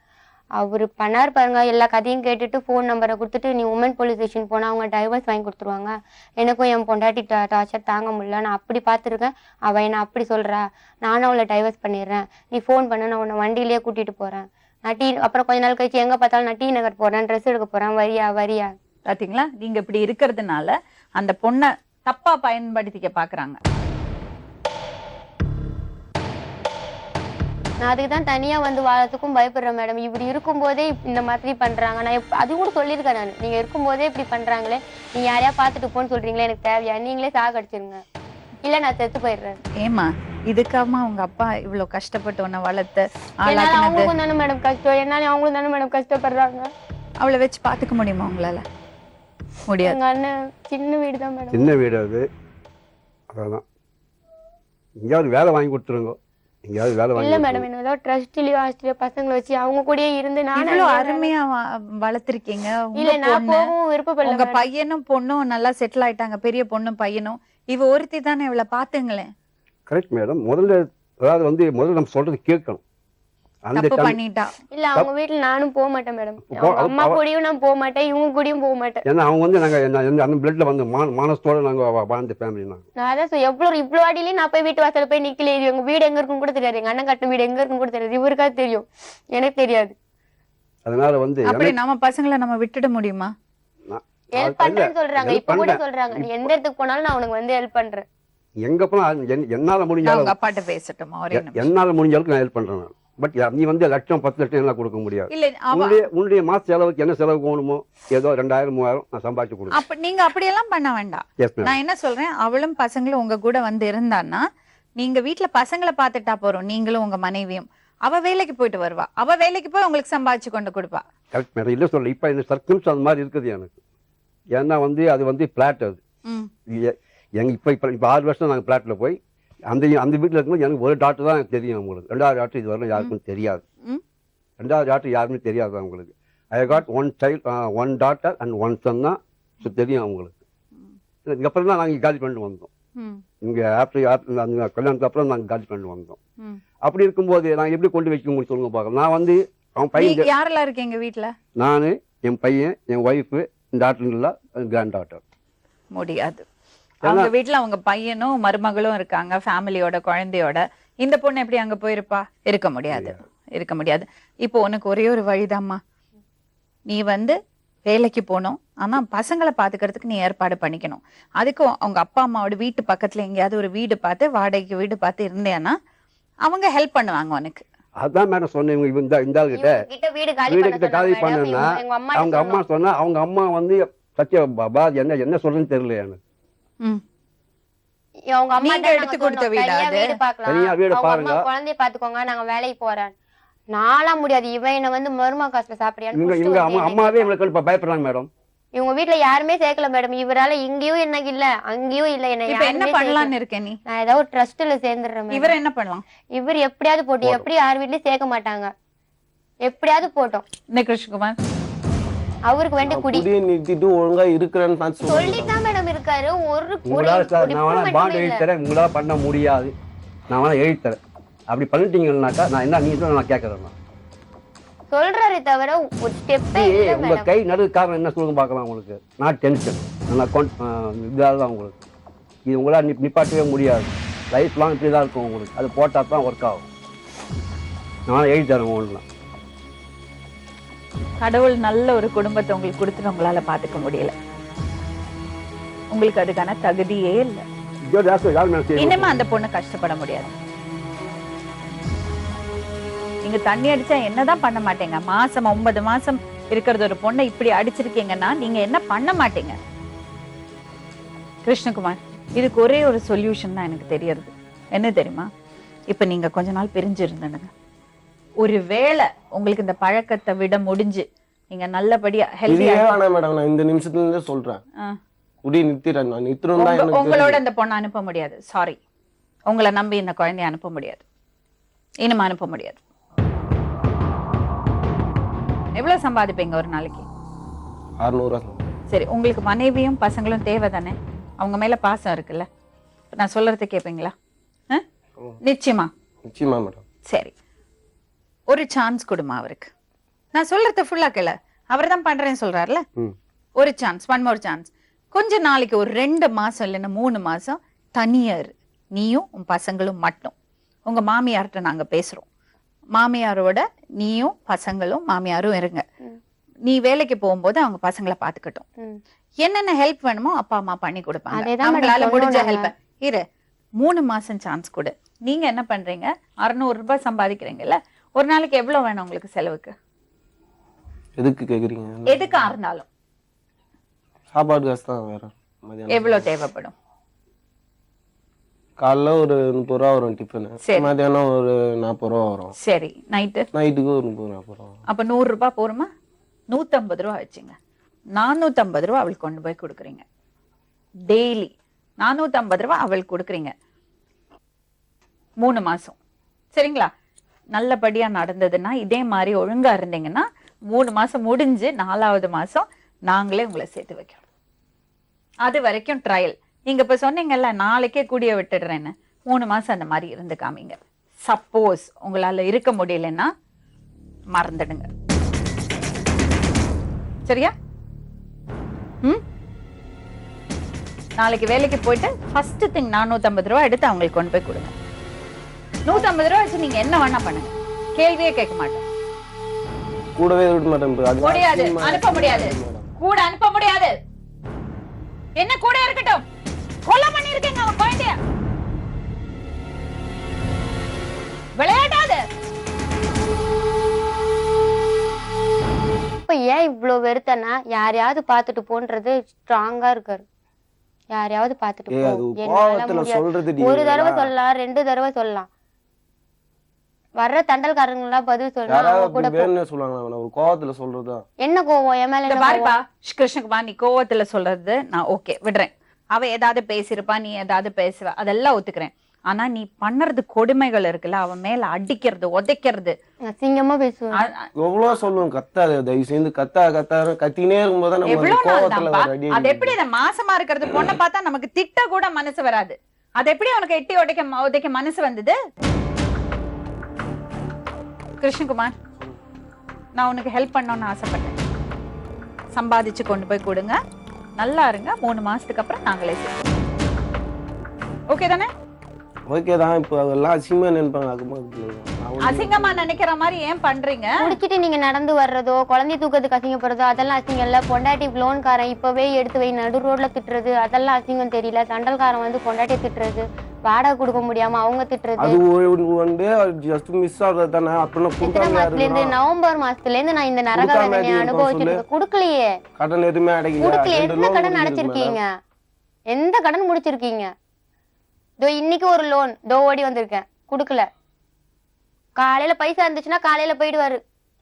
அவரு பண்ணாரு பாருங்க, எல்லா கதையும் கேட்டுட்டு ஃபோன் நம்பரை கொடுத்துட்டு, நீ உமன் போலீஸ் ஸ்டேஷன் போனா அவங்க டைவர்ஸ் வாங்கி கொடுத்துருவாங்க, எனக்கும் என் பொண்டாட்டி டார்ச்சர் தாங்க முடியல, நான் அப்படி பார்த்துருக்கேன், அவள் என்ன அப்படி சொல்றா, நானும் அவளை டைவர்ஸ் பண்ணிடுறேன், நீ ஃபோன் பண்ண, நான் உன்னை வண்டியிலேயே கூட்டிட்டு போறேன், நான் அப்புறம் கொஞ்ச நாள் கழிச்சு எங்க பார்த்தாலும் நான் டி நகர் போறேன், ட்ரெஸ் எடுக்க போறேன், வரியா. பாத்தீங்களா, நீங்க இப்படி இருக்கிறதுனால அந்த பொண்ணை தப்பா பயன்படுத்திக்க பாக்குறாங்க. நான் அதுக்கு தான் தனியா வந்து வாழறதுக்கும் பயப்படுறேன் மேடம். இப்படி இருக்கும்போதே இந்த மாதிரி பண்றாங்க. நான் அது கூட சொல்லியிருக்கேன் நான், நீங்க இருக்கும்போதே இப்படி பண்றாங்களே, நீங்க யாரையா பார்த்துட்டு போன்னு சொல்றீங்களே, எனக்கு தேவையா, நீங்களே சாகடிச்சிருங்க, இல்ல நான் செத்து போயிடுறேன். ஏமா இதுக்காம உங்க அப்பா இவ்வளவு கஷ்டப்பட்டு உன்னை வளர்த்து என்னால அவங்களுக்கும் தானே மேடம் கஷ்டம், என்னால அவங்களும் தானே மேடம் கஷ்டப்படுறாங்க. அவளை வச்சு பாத்துக்க முடியுமா உங்களால? முடியாது. எங்க அண்ணன் சின்ன வீடு தான் மேடம். சின்ன வீடு அது. அதான் எங்கேயாவது வேலை வாங்கி கொடுத்துருங்க, எங்கேயாவது வேலை வாங்கி. இல்ல மேடம், என்ன ஏதாவது ட்ரஸ்ட்லயோ ஹாஸ்டலயோ பசங்களை வச்சு அவங்க கூடயே இருந்து நான் இவ்வளவு அருமையா வளர்த்திருக்கீங்க. இல்ல நான் போகவும் விருப்பப்படல. உங்க பையனும் பொண்ணும் நல்லா செட்டில் ஆயிட்டாங்க, பெரிய பொண்ணும் பையனும். இவ ஒருத்தி தானே, இவளை பாத்துங்களேன். Correct madam. முதல்ல அதாவது வந்து முதல்ல நம்ம சொல்றது கேட்கணும். தப்பு பண்ணிட்டா இல்ல அவங்க வீட்டுல நானும் போக மாட்டேன் மேடம். அம்மா கூடயும் நான் போக மாட்டேன், இவங்க கூடயும் போக மாட்டேன். ஏன்னா அவங்க வந்து நாங்க அந்த பிளட்ல வந்து மானத்தோட நாங்க வாழ்ந்த ஃபேமிலி. நான் அதான் இவ்வளவு அடியிலயும் நான் போய் வீட்டு வாசல்ல போய் நிக்கல. எங்க வீடு எங்க இருக்கும் கூட தெரியாது, எங்க அண்ணன் கட்டின வீடு எங்க இருக்கும் கூட தெரியாது, இவருக்காவது தெரியும், எனக்கு தெரியாது. அதனால வந்து அப்படி நம்ம பசங்களை நம்ம விட்டுட முடியுமா? ஹெல்ப் பண்றேன்னு சொல்றாங்க, இப்ப கூட சொல்றாங்க, நீ எந்த இடத்துக்கு போனாலும் நான் உனக்கு வந்து ஹெல்ப் பண்றேன். எங்க போனா என்னால முடிஞ்சாலும் அப்பாட்ட பேசட்டுமா ஒரே நிமிஷம்? என்னால முடிஞ்ச அளவுக்கு நான் ஹெல்ப் பண்றேன். பட் நீ வந்து லட்சம் 10 லட்சம் எல்லாம் கொடுக்க முடியாது. இல்ல உன்னுடைய மாச செலவுக்கு என்ன செலவு போகணுமோ ஏதோ 2000 3000 நான் சம்பாதிச்சு கொடுப்பேன். அப்ப நீங்க அப்படியெல்லாம் பண்ண வேண்டாம். நான் என்ன சொல்றேன், அவளும் பசங்களும் உங்க கூட வந்து இருந்தான்னா நீங்க வீட்டுல பசங்களை பாத்துட்டா போறோம், நீங்களும் உங்க மனைவியும். அவ வேலைக்கு போயிட்டு வருவா, அவ வேலைக்கு போய் உங்களுக்கு சம்பாதிச்சு கொண்டு கொடுப்பா. Correct madam. இல்ல சொல்ல இப்ப இந்த சர்க்கிள்ஸ் அந்த மாதிரி இருக்குது எனக்கு. ஏன்னா வந்து அது வந்து பிளாட், அது எங்க இப்ப 6 வருஷம் நாங்க பிளாட்ல போய் அந்த வீட்டில் இருக்கும்போது எனக்கு ஒரு டாக்டர் தான் எனக்கு தெரியும். அவங்களுக்கு 2வது டாக்டர் இது வரலாம் யாருக்கும் தெரியாது. 2வது டாக்டர் யாருமே தெரியாது அவங்களுக்கு. I got one doctor and one son தான் தெரியும் அவங்களுக்கு. இதுக்கப்புறம் தான் நாங்கள் காலி பண்ணிட்டு வந்தோம். இங்கே அந்த கல்யாணத்துக்கு அப்புறம் நாங்கள் காலி பண்ணிட்டு வந்தோம். அப்படி இருக்கும்போது நாங்கள் எப்படி கொண்டு வைக்க முடியும் சொல்லுங்க பார்க்கலாம். நான் வந்து அவன் பையன் யாரெல்லாம் இருக்கு எங்க வீட்டில்? நான், என் பையன், என் ஒய்ஃபு, டாக்டர் இல்லை, கிராண்ட் டாக்டர். முடியாது. அவங்க வீட்டுல அவங்க பையனும் மருமகளும் இருக்காங்க, ஃபேமிலியோட குழந்தையோட. இந்த பொண்ணு எப்படி அங்க போயிருப்பா? இருக்க முடியாது. இப்போ உனக்கு ஒரே ஒரு வழிதாம்மா, நீ வந்து வேலைக்கு போகணும், ஆனா பசங்களை பாத்துக்கிறதுக்கு நீ ஏற்பாடு பண்ணிக்கணும். அதுக்கும் அவங்க அப்பா அம்மாவோட வீட்டு பக்கத்துல எங்கேயாவது ஒரு வீடு பார்த்து, வாடகைக்கு வீடு பார்த்து இருந்தேன்னா அவங்க ஹெல்ப் பண்ணுவாங்க உனக்கு. அதான் மேடம் சொன்னேன், இவங்க இந்த ஆளுகிட்ட கிட்ட வீடு காலி வீடு பண்ண கிட்ட காலி சொன்னாங்க மேடம். பண்ணா எங்க அம்மா அவங்க அம்மா சொன்னா, அவங்க அம்மா வந்து சத்திய பாபா என்ன சொல்றதுன்னு தெரியல எனக்கு. ம். அவங்க அம்மா நீங்க எடுத்து கொடுத்த வீடா அது? வீடு பார்க்கலாம், தனியா வீடு அவங்க பாருங்க. அம்மா குழந்தைய பாத்துக்கோங்க, நாங்க வேலைக்கு போறேன். நான்லாம் முடியாது, இவன் என்ன வந்து மருமக காசுல இவங்க அம்மாவே சாப்பிடுறியா? இவங்களுக்கு இப்ப பயப்படுறாங்க மேடம். இவங்க வீட்டுல யாருமே சேர்க்கல மேடம். இவரால இங்கேயும் எனக்கு இல்ல, அங்கேயும் இல்ல, என்ன இப்ப என்ன யாருமே பண்ணலாம்னு இருக்க நீ? நான் ஏதாவது ட்ரஸ்ட்ல சேர்ந்துடுறேன் மேடம். இவர் என்ன பண்ணலாம்? இவர் எப்படியாவது போட்டு, எப்படி யார் வீட்லயும் சேர்க்க மாட்டாங்க, எப்படியாவது போட்டோம். இந்த கிருஷ்ணகுமார் அவருக்கு வேண்டிய குடி குடியை நிறுத்திட்டு ஒழுங்கா இருக்கிறேன்னு தான் சொல்லுங்க. சொல்லித்தான் மேடம் இருக்காரு. ஒரு உங்களால சார் நான் வேணா improvement பாண்ட் இல்ல. எழுதி தரேன், உங்களால பண்ண முடியாது, நான் வேணா எழுதி தரேன். அப்படி பண்ணிட்டீங்கன்னாக்கா நான் என்ன நீங்க நான் கேட்கறேன். சொல்றாரு தவிர ஒரு ஸ்டெப்பே இல்ல உங்க மேடம். கை நடுவு காரணம் என்ன சொல்லுங்க பார்க்கலாம். உங்களுக்கு நான் டென்ஷன், நான் அக்கௌண்ட் இதாக தான் உங்களுக்கு. இது உங்களால் நிப்பாட்டவே முடியாது, லைஃப் லாங் இப்படி தான் இருக்கும் உங்களுக்கு. அது போட்டால் தான் ஒர்க் ஆகும். நான் எழுதி தரேன் உங்களுக்கு. கடவுள் நல்ல ஒரு குடும்பத்தை உங்களுக்கு கொடுத்து உங்களால பாத்துக்க முடியல. உங்களுக்கு அதுக்கான தகுதியே இல்ல. இனிமே அந்த பொண்ணு கஷ்டப்பட முடியாது. நீங்க தண்ணி அடிச்சா என்னதான் பண்ண மாட்டீங்க? மாசம் 9 மாசம் இருக்கிறது ஒரு பொண்ணை இப்படி அடிச்சிருக்கீங்கன்னா நீங்க என்ன பண்ண மாட்டீங்க? கிருஷ்ணகுமார், இதுக்கு ஒரே ஒரு சொல்யூஷன் தான் எனக்கு தெரியறது. என்ன தெரியுமா? இப்ப நீங்க கொஞ்ச நாள் பிரிஞ்சு இருந்தனுங்க. ஒரு வேளை உங்களுக்கு இந்த பழக்கத்தை விட முடிஞ்சு நீங்க நல்லபடியா இதே வேணாம் மேடம், நான் இந்த நிமிஷத்துல இருந்தே சொல்றேன். குடி நிறுத்திடுறேன், நான் நிறுத்தணும் தான் எனக்கு உங்களோட தெரியும். இந்த பொண்ணை அனுப்ப முடியாது. சாரி, உங்களை நம்பி இந்த குழந்தைய அனுப்ப முடியாது, இனிமே அனுப்ப முடியாது. எவ்வளவு சம்பாதிப்பீங்க ஒரு நாளைக்கு? 600 சரி, உங்களுக்கு மனைவியும் பசங்களும் தேவை தானே? அவங்க மேல பாசம் இருக்குல்ல? நான் சொல்றதை கேட்பீங்களா? நிச்சயமா நிச்சயமா மேடம். சரி, ஒரு சான்ஸ் கொடுமா அவருக்கு. நான் சொல்றத ஃபுல்லா கேள, அவர் தான் பண்றேன்னு சொல்றாருல. ஒரு சான்ஸ், ஒன் மோர் சான்ஸ். கொஞ்ச நாளைக்கு ஒரு 2 மாசம் இல்லைன்னா 3 மாசம் தனியா இரு, நீயும் உன் பசங்களும் மட்டும். உங்க மாமியார்கிட்ட நாங்க பேசுறோம், மாமியாரோட நீயும் பசங்களும் மாமியாரும் இருங்க. நீ வேலைக்கு போகும்போது அவங்க பசங்களை பாத்துக்கட்டும். என்னென்ன ஹெல்ப் வேணுமோ அப்பா அம்மா பண்ணி கொடுப்பாங்க. அதேதான் அவங்களால madam முடிஞ்ச சொன்னோம் ஹெல்ப். இரு, 3 மாசம் சான்ஸ் கொடு. நீங்க என்ன பண்றீங்க? 600 ரூபாய் சம்பாதிக்கிறீங்கல்ல, ஒரு நாளைக்கு எவ்வளவு வேணும் உங்களுக்கு செலவுக்கு? எதுக்கு கேக்குறீங்க? எதுக்கா இருந்தாலும் சாப்பாடு காசு தான். வேற மதியானம் எவ்வளவு தேவைப்படும்? காலைல ஒரு 30 ரூபா வரும் டிஃபன், சரி. மதியானம் ஒரு 40 ரூபா வரும், சரி, நைட்டு நைட்டுக்கு ஒரு 30-40 ரூபா வரும். அப்ப 100 ரூபாய் போருமா? 150 ரூபா வச்சுங்க. 450 ரூபா அவளுக்கு கொண்டு போய் கொடுக்குறீங்க டெய்லி. 450 ரூபா அவளுக்கு கொடுக்குறீங்க 3 மாசம். சரிங்களா? நல்லபடியா நடந்ததுன்னா, இதே மாதிரி ஒழுங்கா இருந்தீங்கன்னா 3 மாசம் முடிஞ்சு 4வது மாசம் நாங்களே உங்களை சேர்த்து வைக்கிறோம். அது வரைக்கும் ட்ரையல். நீங்க இப்ப சொன்னீங்கல்ல நாளைக்கே கூடிய விட்டுடுறேன்னு, 3 மாசம் அந்த மாதிரி இருந்து காமிங்க. சப்போஸ் உங்களால இருக்க முடியலன்னா மறந்துடுங்க. சரியா? நாளைக்கு வேலைக்கு போயிட்டு ஃபர்ஸ்ட் திங் 450 ரூபா எடுத்து அவங்களுக்கு கொண்டு போய் கொடுங்க. 150 ரூபா வச்சு நீங்க என்ன வேணா பண்ணுங்க, கேள்வியே கேட்க மாட்டேன். கூடவே விட மாட்டேன். அது முடியாது, அதிகமா அனுப்ப முடியாது, கூட அனுப்ப முடியாது. என்ன கூட இருக்கட்டும், கொலை பண்ணிருக்கீங்க அவன் குழந்தைய. விளையாடாது. இப்ப ஏன் இவ்வளவு வெறுத்தனா, யாரையாவது பாத்துட்டு போன்றது ஸ்ட்ராங்கா இருக்காரு. யாரையாவது பாத்துட்டு போ, அது என்னால கோவத்துல முடியாது. சொல்றது ஒரு தடவை சொல்லலாம், 2 தடவை சொல்லலாம். வர்ற தண்டல்காரங்க எல்லாம் பதில் சொல்லலாம். அவங்க யாராவது கூட அப்படி வேணும்னு சொல்லுவாங்க, ஒரு கோவத்துல சொல்றதுதான். என்ன கோவம் என் மேல? இந்த என்ன பாருப்பா கோவம்? கிருஷ்ணகுமார், நீ கோவத்துல சொல்றது நான் ஓகே விடுறேன். அவ ஏதாவது பேசிருப்பா, நீ ஏதாவது பேசுவ, அதெல்லாம் ஒத்துக்கிறேன். ஆனா நீ பண்ணறது கொடுமைகள் இருக்குல்ல, அவன் மேல அடிக்கிறது, உதைக்கிறது. அசிங்கமா பேசுவேன். எவ்வளவு சொல்லுவோம், கத்தாத, தயவு செய்து கத்தினே இருக்கும்போது நம்ம எவ்வளவு நாள் கோவத்துல தான்ப்பா? ஒரு அடி அது எப்படி இந்த மாசமா இருக்கிறது பொண்ணை பார்த்தா நமக்கு திட்ட கூட மனசு வராது. அது எப்படி அவனுக்கு எட்டி உதைக்க மனசு வந்தது? கிருஷ்ணகுமார், நான் உனக்கு ஹெல்ப் பண்ணணும்னு ஆசைப்பட்டேன். சம்பாதிச்சு கொண்டு போய் கொடுங்க, நல்லா இருங்க. 3 மாசத்துக்கு அப்புறம் நாங்களே சேர்ப்போம். ஓகே தானே? ஓகே தான். இப்போ அதெல்லாம் அசிங்கமா நினைப்பாங்க. அசிங்கமா நினைக்கிற மாதிரி ஏன் பண்றீங்க? குடிச்சிட்டு நீங்க நடந்து வர்றதோ குழந்தை தூக்கத்துக்கு அசிங்கப்படுறதோ அதெல்லாம் அசிங்கம் இல்ல. பொண்டாட்டி லோன்காரன் இப்பவே எடுத்து வை நடு ரோட்ல திட்டுறது அதெல்லாம் அசிங்கம் தெரியல. தண்டல்காரன் வந்து பொண்டாட்டி திட்டுறது, வாடகை கொடுக்க முடியாம அவங்க திட்டுறது. அது வந்து ஜஸ்ட் மிஸ் ஆகுறது தானே. அப்புறம் எத்தனை மாசத்துல இருந்து? நவம்பர் மாசத்துல இருந்து நான் இந்த நரக வேதனையை அனுபவிச்சிருக்கேன். குடுக்கலையே, கடன் எதுவுமே அடைக்கல. குடுக்கல. எந்த கடன் அடைச்சிருக்கீங்க? எந்த கடன் முடிச்சிருக்கீங்க? இதோ இன்னைக்கு ஒரு லோன் தோ ஓடி வந்திருக்கேன், குடுக்கல. காலையில பைசா இருந்துச்சுன்னா காலையில போயிடுவாரு.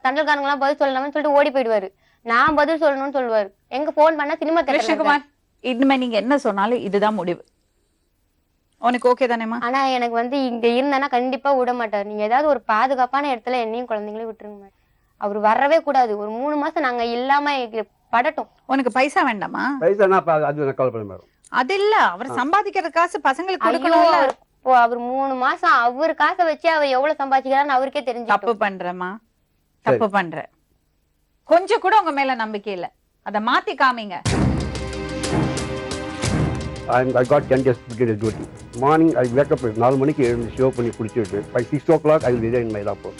தண்டல்காரங்களாம் பதில் சொல்லலாம்னு சொல்லிட்டு ஓடி போயிடுவாரு. நான் பதில் சொல்லணும்னு சொல்லுவாரு. எங்க போன் பண்ணா சினிமா கிருஷ்ணகுமார், இனிமே நீங்க என்ன சொன்னாலும் இதுதான் முடிவு. உனக்கு ஓகே தானேமா? ஆனா எனக்கு வந்து இங்க இருந்தானா கண்டிப்பா விட மாட்டாரு. நீங்க ஏதாவது ஒரு பாதுகாப்பான இடத்துல என்னையும் குழந்தைங்களையும் விட்டுருங்க. அவர் வரவே கூடாது. ஒரு 3 மாசம் நாங்க இல்லாம படட்டும். உனக்கு பைசா வேண்டாமா? பைசா அது நான் கவலைப்பட மேடம். அது இல்ல, அவர் சம்பாதிக்கிற காசு பசங்களுக்கு கொடுக்கணும்ல. அவர் 3 மாசம் அவர் காசை வச்சு அவர் எவ்வளவு சம்பாதிக்கிறான்னு அவருக்கே தெரிஞ்சு. தப்பு பண்றமா, தப்பு பண்ற. கொஞ்சம் கூட உங்க மேல நம்பிக்கை இல்ல, அத மாத்தி காமிங்க. I got 10 days to get a duty. Morning I wake up 4 மணிக்கு எழுந்து ஷோ பண்ணி குடிச்சிட்டு by 6 o'clock I will be there in my laptop.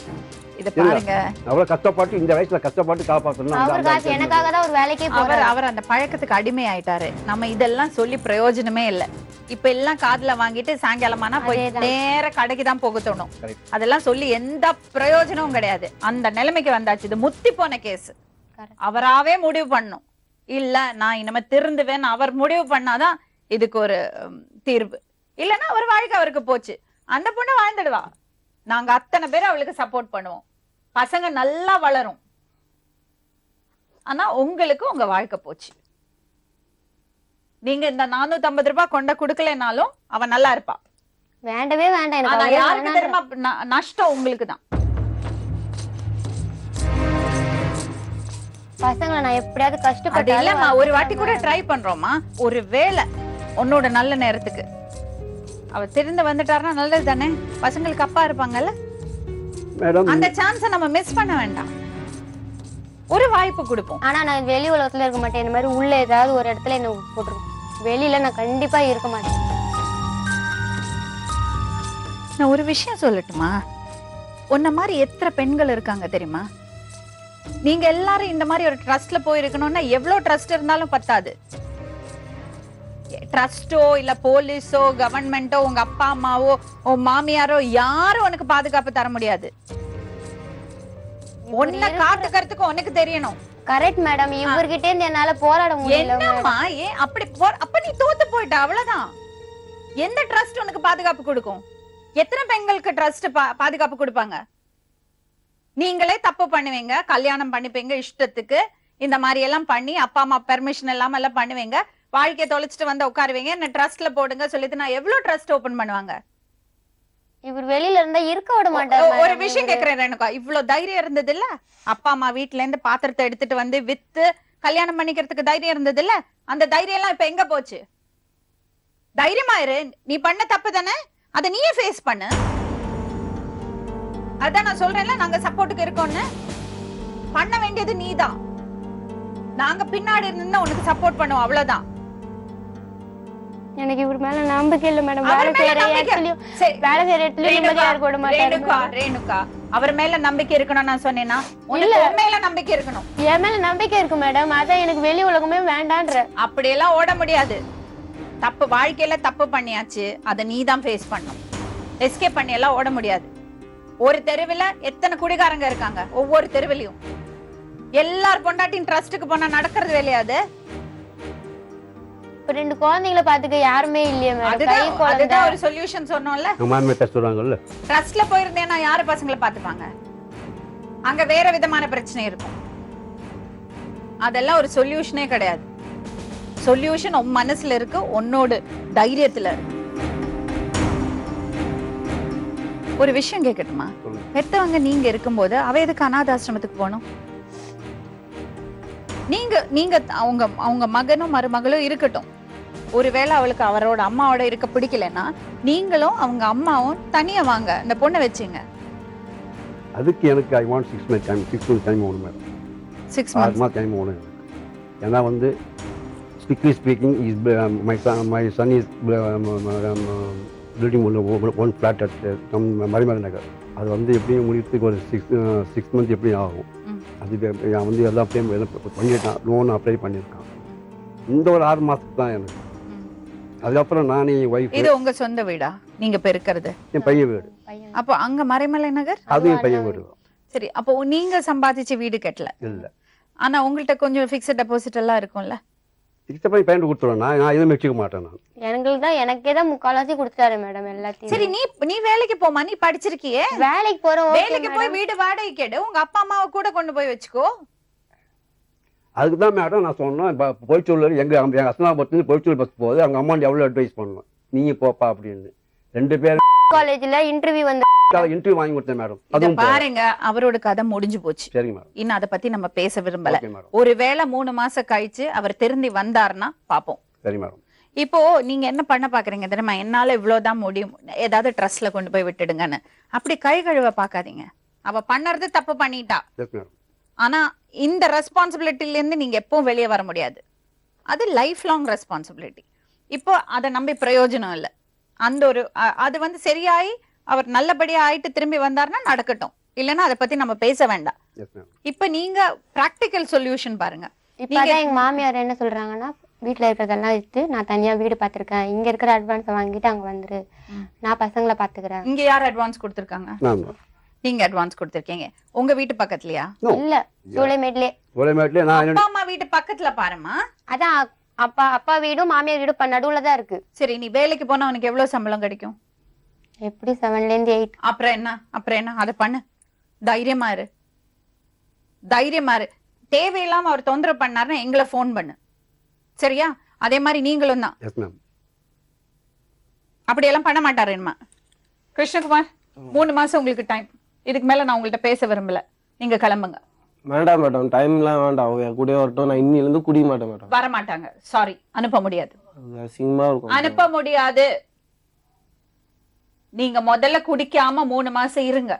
இத பாருங்க, அவ்வளவு கஷ்டப்பட்டு இந்த வயசுல கஷ்டப்பட்டு காப்பாத்தணும். அவர் காசு எனக்காக தான் ஒரு வேலைக்கே போறாரு. அவர் அந்த பழக்கத்துக்கு அடிமை ஆயிட்டாரு. நம்ம இதெல்லாம் சொல்லி பிரயோஜனமே இல்ல. இப்ப எல்லாம் காதுல வாங்கிட்டு சாயங்காலமானா போய் நேர கடைக்கு தான் போக தோணும். அதெல்லாம் சொல்லி எந்த பிரயோஜனமும் கிடையாது. அந்த நிலைமைக்கு வந்தாச்சு. இது முத்தி போன கேஸ். அவராவே முடிவு பண்ணும். இல்ல நான் இனிமே திருந்துவேன் அவர் முடிவு பண்ணாதான் இதுக்கு ஒரு தீர்வு. இல்லன்னா அவர் வாழ்க்கை அவருக்கு போச்சு. அந்த பொண்ணு வாழ்ந்துடுவா. நாங்க அத்தனை பேர் அவளுக்கு சப்போர்ட் பண்ணுவோம். பசங்க நல்லா வளரும். ஆனா உங்களுக்கு உங்க வாழ்க்கை போச்சு. நீங்க இந்த 450 ரூபாய் கொண்ட குடுக்கலனாலும் அவன் நல்லா இருப்பா. வேண்டவே வேண்டாம். ஆனா யாருக்கு தெரியுமா நஷ்டம்? உங்களுக்கு தான். பசங்களை நான் எப்படியாவது கஷ்டப்பட்டு இல்லம்மா, ஒரு வாட்டி கூட ட்ரை பண்றோமா. ஒரு வேளை உன்னோட நல்ல நேரத்துக்கு அவ திருந்த வந்துட்டாருன்னா நல்லது தானே. பசங்களுக்கு அப்பா இருப்பாங்கல்ல. அந்த சான்ஸை நம்ம மிஸ் பண்ண வேண்டாம். ஒரு வாய்ப்பு கொடுப்போம். ஆனா நான் வெளி உலகத்துல இருக்க மாட்டேன். இந்த மாதிரி உள்ள ஏதாவது ஒரு இடத்துல என்ன போட்டுருக்கோம். வெளியில நான் கண்டிப்பா இருக்க மாட்டேன். நான் ஒரு விஷயம் சொல்லட்டுமா? உன்ன மாதிரி எத்தனை பெண்கள் இருக்காங்க தெரியுமா? நீங்க எல்லாரும் இந்த மாதிரி ஒரு ட்ரஸ்ட்ல போயிருக்கணும்னா எவ்வளவு ட்ரஸ்ட் இருந்தாலும் பத்தாது. ட்ரஸ்டோ இல்ல போலீஸோ கவர்மெண்டோ உங்க அப்பா அம்மாவோ உன் மாமியாரோ யாரும் உனக்கு பாதுகாப்பு தர முடியாது. உன்னை காத்துக்கிறதுக்கு உனக்கு தெரியணும். Correct madam. இவர்கிட்ட இருந்து என்னால போராட முடியல. என்னம்மா ஏன் அப்படி? அப்ப நீ தோத்து போயிட்ட, அவ்வளவுதான். எந்த ட்ரஸ்ட் உனக்கு பாதுகாப்பு கொடுக்கும்? எத்தனை பெண்களுக்கு ட்ரஸ்ட் பாதுகாப்பு கொடுப்பாங்க? நீங்களே தப்பு பண்ணுவீங்க, கல்யாணம் பண்ணிப்பீங்க இஷ்டத்துக்கு, இந்த மாதிரி எல்லாம் பண்ணி அப்பா அம்மா பெர்மிஷன் இல்லாம எல்லாம் பண்ணுவீங்க, வாழ்க்கையை தொலைச்சிட்டு வந்து உட்காருவீங்க. என்ன ட்ரஸ்ட்ல போடுங்க சொல்லிட்டு நான் எவ்வளவு ட்ரஸ்ட் ஓபன் பண்ணுவாங்க. இவர் வெளியில இருந்தா இருக்க விட மாட்டாரு. ஒரு விஷயம் கேக்குறேன், எனக்கு இவ்வளவு தைரியம் இருந்தது இல்ல? அப்பா அம்மா வீட்டுல இருந்து பாத்திரத்தை எடுத்துட்டு வந்து வித்து கல்யாணம் பண்ணிக்கிறதுக்கு தைரியம் இருந்தது இல்ல? அந்த தைரியம் எல்லாம் இப்ப எங்க போச்சு? தைரியமா இரு. நீ பண்ண தப்பு தானே, அதை நீயே ஃபேஸ் பண்ணு. அதான் நான் சொல்றேன்ல, நாங்க சப்போர்ட்டுக்கு இருக்கோம்னு. பண்ண வேண்டியது நீதான். நாங்க பின்னாடி நின்னு உனக்கு சப்போர்ட் பண்ணுவோம், அவ்வளவுதான். எனக்கு இவர் மேல நம்பிக்கை இல்ல மேடம். வேலை செய்யற இடத்துலயும் நிம்மதியா இருக்க விட மாட்டாரு. ரேணுகா, அவர் மேல நம்பிக்கை இருக்கணும் நான் சொன்னேன்னா? உன் மேல நம்பிக்கை இருக்கணும். என் மேல நம்பிக்கை இருக்கு மேடம். அதான் எனக்கு வெளி உலகமே வேண்டான்ற. அப்படியெல்லாம் ஓட முடியாது. தப்பு வாழ்க்கையில தப்பு பண்ணியாச்சு, அதை நீ தான் ஃபேஸ் பண்ணும். எஸ்கேப் பண்ணி எல்லாம் ஓட முடியாது. ஒரு தெருவில் எத்தனை குடிகாரங்க இருக்காங்க, ஒவ்வொரு தெருவிலையும். எல்லார் பொண்டாட்டின் ட்ரஸ்டுக்கு போனா நடக்கிறது வேலையாது. 2 குழந்தைகளை பாத்துக்க யாருமே இல்லையே மேடம். அதுதான் ஒரு சொல்யூஷன் சொன்னோம்ல. ட்ரஸ்ட்ல போயிருந்தேன்னா யாரு பசங்களை பாத்துப்பாங்க? அங்க வேற விதமான பிரச்சனை இருக்கும். அதெல்லாம் ஒரு சொல்யூஷனே கிடையாது. சொல்யூஷன் உன் மனசுல இருக்கு, உன்னோட தைரியத்துல இருக்கு. ஒரு விஷயம் கேட்கட்டுமா? பெத்தவங்க நீங்க இருக்கும்போது அவ எதுக்கு அநாதாசிரமத்துக்கு போகணும்? நீங்க அவங்க மகனும் மருமகளும் இருக்கட்டும். ஒருவேளை அவளுக்கு அவரோட அம்மாவோட இருக்க பிடிக்கலன்னா நீங்களும் அவங்க அம்மாவும் தனியா வாங்க, இந்த பொண்ணை வச்சுங்க. அதுக்கு எனக்கு I want 6 months time. 6 months time ஓடும் மேடம். 6 months டைம் ஓடும். ஏன்னா வந்து strictly speaking is my son is building one flat at Marimar Nagar. அது வந்து எப்படியும் முடிக்கிறதுக்கு ஒரு 6 மந்த் எப்படியும் ஆகும். அது நான் வந்து எல்லாம் பண்ணிட்டான், லோன் அப்ளை பண்ணியிருக்கான். இந்த ஒரு 6 மாதத்துக்கு தான் எனக்கு. அதுக்கப்புறம் நானே ஒய்ஃப். இது உங்க சொந்த வீடா நீங்க இப்ப இருக்கிறது? என் பையன் வீடு. அப்போ அங்க மறைமலை நகர் அது என் பையன் வீடு. சரி, அப்போ நீங்க சம்பாதிச்ச வீடு கட்டல இல்லை. ஆனா உங்கள்ட்ட கொஞ்சம் ஃபிக்ஸட் டெபாசிட் எல்லாம் இருக்கும்ல? ஃபிக்ஸட் பண்ணி பையன் கொடுத்துருவேன். நான் எதுவும் வச்சுக்க மாட்டேன். நான் எனக்கே தான் முக்கால்வாசி கொடுத்தாரு மேடம் எல்லாத்தையும். சரி, நீ வேலைக்கு போமா, நீ படிச்சிருக்கியே, வேலைக்கு போறோம். வேலைக்கு போய் வீடு வாடகை கேடு, உங்க அப்பா அம்மாவை கூட கொண்டு போய் வச்சுக்கோ. அதுக்கு தான் மேடம் நான் சொன்னோம். இப்போ பொய்ச்சூழல் எங்கள் அஸ்னாபத்துலேருந்து பொய்ச்சூழல் பஸ் போகுது, அவங்க அம்மாண்ட எவ்வளோ அட்வைஸ் பண்ணணும், நீங்கள் போப்பா அப்படின்னு. 2 பேரும் காலேஜ்ல இன்டர்வியூ வந்து இன்டர்வியூ வாங்கி கொடுத்தேன் மேடம். இத பாருங்க, அவரோட கதை முடிஞ்சு போச்சு. சரிங்க மேடம். இன்னும் அதை பத்தி நம்ம பேச விரும்பல. Okay madam. ஒருவேளை 3 மாசம் கழிச்சு அவர் திரும்பி வந்தாருன்னா பாப்போம். சரி மேடம். இப்போ நீங்க என்ன பண்ண பாக்குறீங்க தெரியுமா? என்னால இவ்வளவுதான் முடியும், ஏதாவது ட்ரஸ்ட்ல கொண்டு போய் விட்டுடுங்கன்னு. அப்படி கை கழுவ பாக்காதீங்க. அவ பண்ணறது தப்பு பண்ணிட்டா. Yes madam. ஆனா இந்த ரெஸ்பான்சிபிலிட்டில இருந்து நீங்க எப்பவும் வெளியே வர முடியாது. அது லைஃப் லாங் ரெஸ்பான்சிபிலிட்டி. இப்போ அதை நம்பி பிரயோஜனம் இல்லை. அந்த ஒரு அது வந்து சரியாயி அவர் நல்லபடியா ஆயிட்டு திரும்பி வந்தாருன்னா நடக்கட்டும், இல்லைன்னா அதை பத்தி நம்ம பேச வேண்டாம். Yes madam. இப்ப நீங்க பிராக்டிக்கல் சொல்யூஷன் பாருங்க. இப்பதான் எங்க மாமியார் என்ன சொல்றாங்கன்னா, வீட்டுல இருக்கிறதெல்லாம் வித்து நான் தனியா வீடு பாத்துருக்கேன், இங்க இருக்கிற அட்வான்ஸை வாங்கிட்டு அங்க வந்துரு, நான் பசங்களை பாத்துக்கிறேன். இங்க யார் அட்வான்ஸ் கொடுத்திருக்காங்க? நீங்க அட்வான்ஸ் கொடுத்திருக்கீங்க. உங்க வீட்டு பக்கத்துலயா? இல்ல, சூளைமேட்லயே. நான் அப்பா அம்மா வீட்டு பக்கத்துல பாருமா. அதான் அப்பா வீடும் மாமியார் வீடும் நடுவுல தான் இருக்கு. சரி, நீ வேலைக்கு போனா உனக்கு எவ்வளவு சம்பளம் கிடைக்கும்? எப்படி 7 ல இருந்து 8. அப்புறம் என்ன அதை பண்ணு. தைரியமா இரு. தேவையில்லாம அவர் தொந்தரவு பண்ணாருன்னா எங்களை போன் பண்ணு, சரியா? அதே மாதிரி நீங்களும் தான். Yes ma'am. அப்படியெல்லாம் பண்ண மாட்டாரு என்ன கிருஷ்ணகுமார். 3 மாசம் உங்களுக்கு டைம். இதுக்கு மேல நான் உங்கள்ட்ட பேச விரும்பல, நீங்க கிளம்புங்க. வேண்டாம் மேடம், டைம்லாம் வேண்டாம். அவங்க கூட வரட்டும், நான் இன்னிலிருந்து குடிக்க மாட்டேன் மேடம். வர மாட்டாங்க, சாரி, அனுப்ப முடியாது. அசிங்கமா இருக்கும். அனுப்ப முடியாது. நீங்க முதல்ல குடிக்காம 3 மாசம் இருங்க,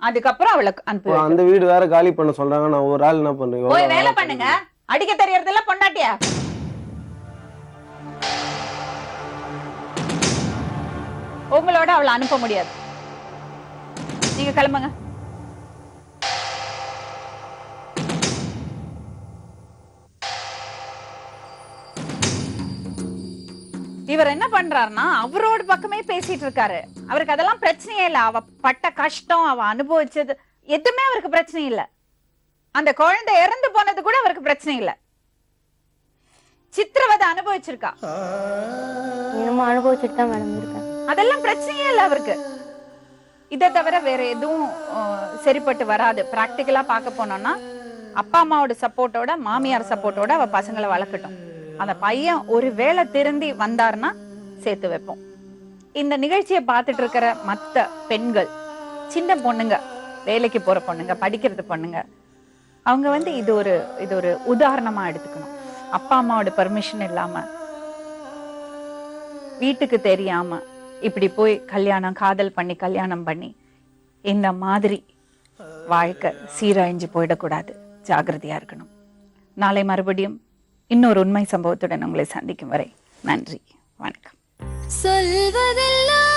அதுக்கப்புறம் அவளுக்கு அனுப்பு. அந்த வீடு வேற காலி பண்ண சொல்றாங்க. நான் ஒரு ஆள் என்ன பண்ணுங்க? போய் வேலை பண்ணுங்க. அடிக்க தெரியறதெல்லாம் பொண்டாட்டியா? உங்களோட அவளை அனுப்ப முடியாது. நீங்க கிளம்புங்க. இவர் என்ன பண்றாருன்னா அவரோட பக்கமே பேசிட்டு இருக்காரு. அவருக்கு அதெல்லாம் பிரச்சனையே இல்ல. அவ பட்ட கஷ்டம், அவ அனுபவிச்சது எதுவுமே அவருக்கு பிரச்சனை இல்ல. அந்த குழந்தை இறந்து போனது கூட அவருக்கு பிரச்சனை இல்ல. சித்திரவதை அனுபவிச்சிருக்கா, அனுபவிச்சுட்டு தான் மேடம் இருக்கேன். அதெல்லாம் பிரச்சனையே இல்ல அவருக்கு. இதை தவிர வேற எதுவும் சரிப்பட்டு வராது. பிராக்டிக்கலா பார்க்க போனோம்னா அப்பா அம்மாவோட சப்போர்ட்டோட, மாமியார் சப்போர்ட்டோட அவ பசங்களை வளர்க்கட்டும். அந்த பையன் ஒரு வேளை திருந்தி வந்தாருன்னா சேர்த்து வைப்போம். இந்த நிகழ்ச்சியை பார்த்துட்டு இருக்கிற மற்ற பெண்கள், சின்ன பொண்ணுங்க, வேலைக்கு போற பொண்ணுங்க, படிக்கிறது பொண்ணுங்க, அவங்க வந்து இது ஒரு உதாரணமா எடுத்துக்கணும். அப்பா அம்மாவோட பெர்மிஷன் இல்லாம, வீட்டுக்கு தெரியாம இப்படி போய் காதல் பண்ணி கல்யாணம் பண்ணி இந்த மாதிரி வாழ்க்கை சீரழிஞ்சு போயிடக்கூடாது. ஜாகிரதையா இருக்கணும். நாளை மறுபடியும் இன்னொரு உண்மை சம்பவத்துடன் உங்களை சந்திக்கும் வரை நன்றி, வணக்கம். சொல்வதெல்லாம்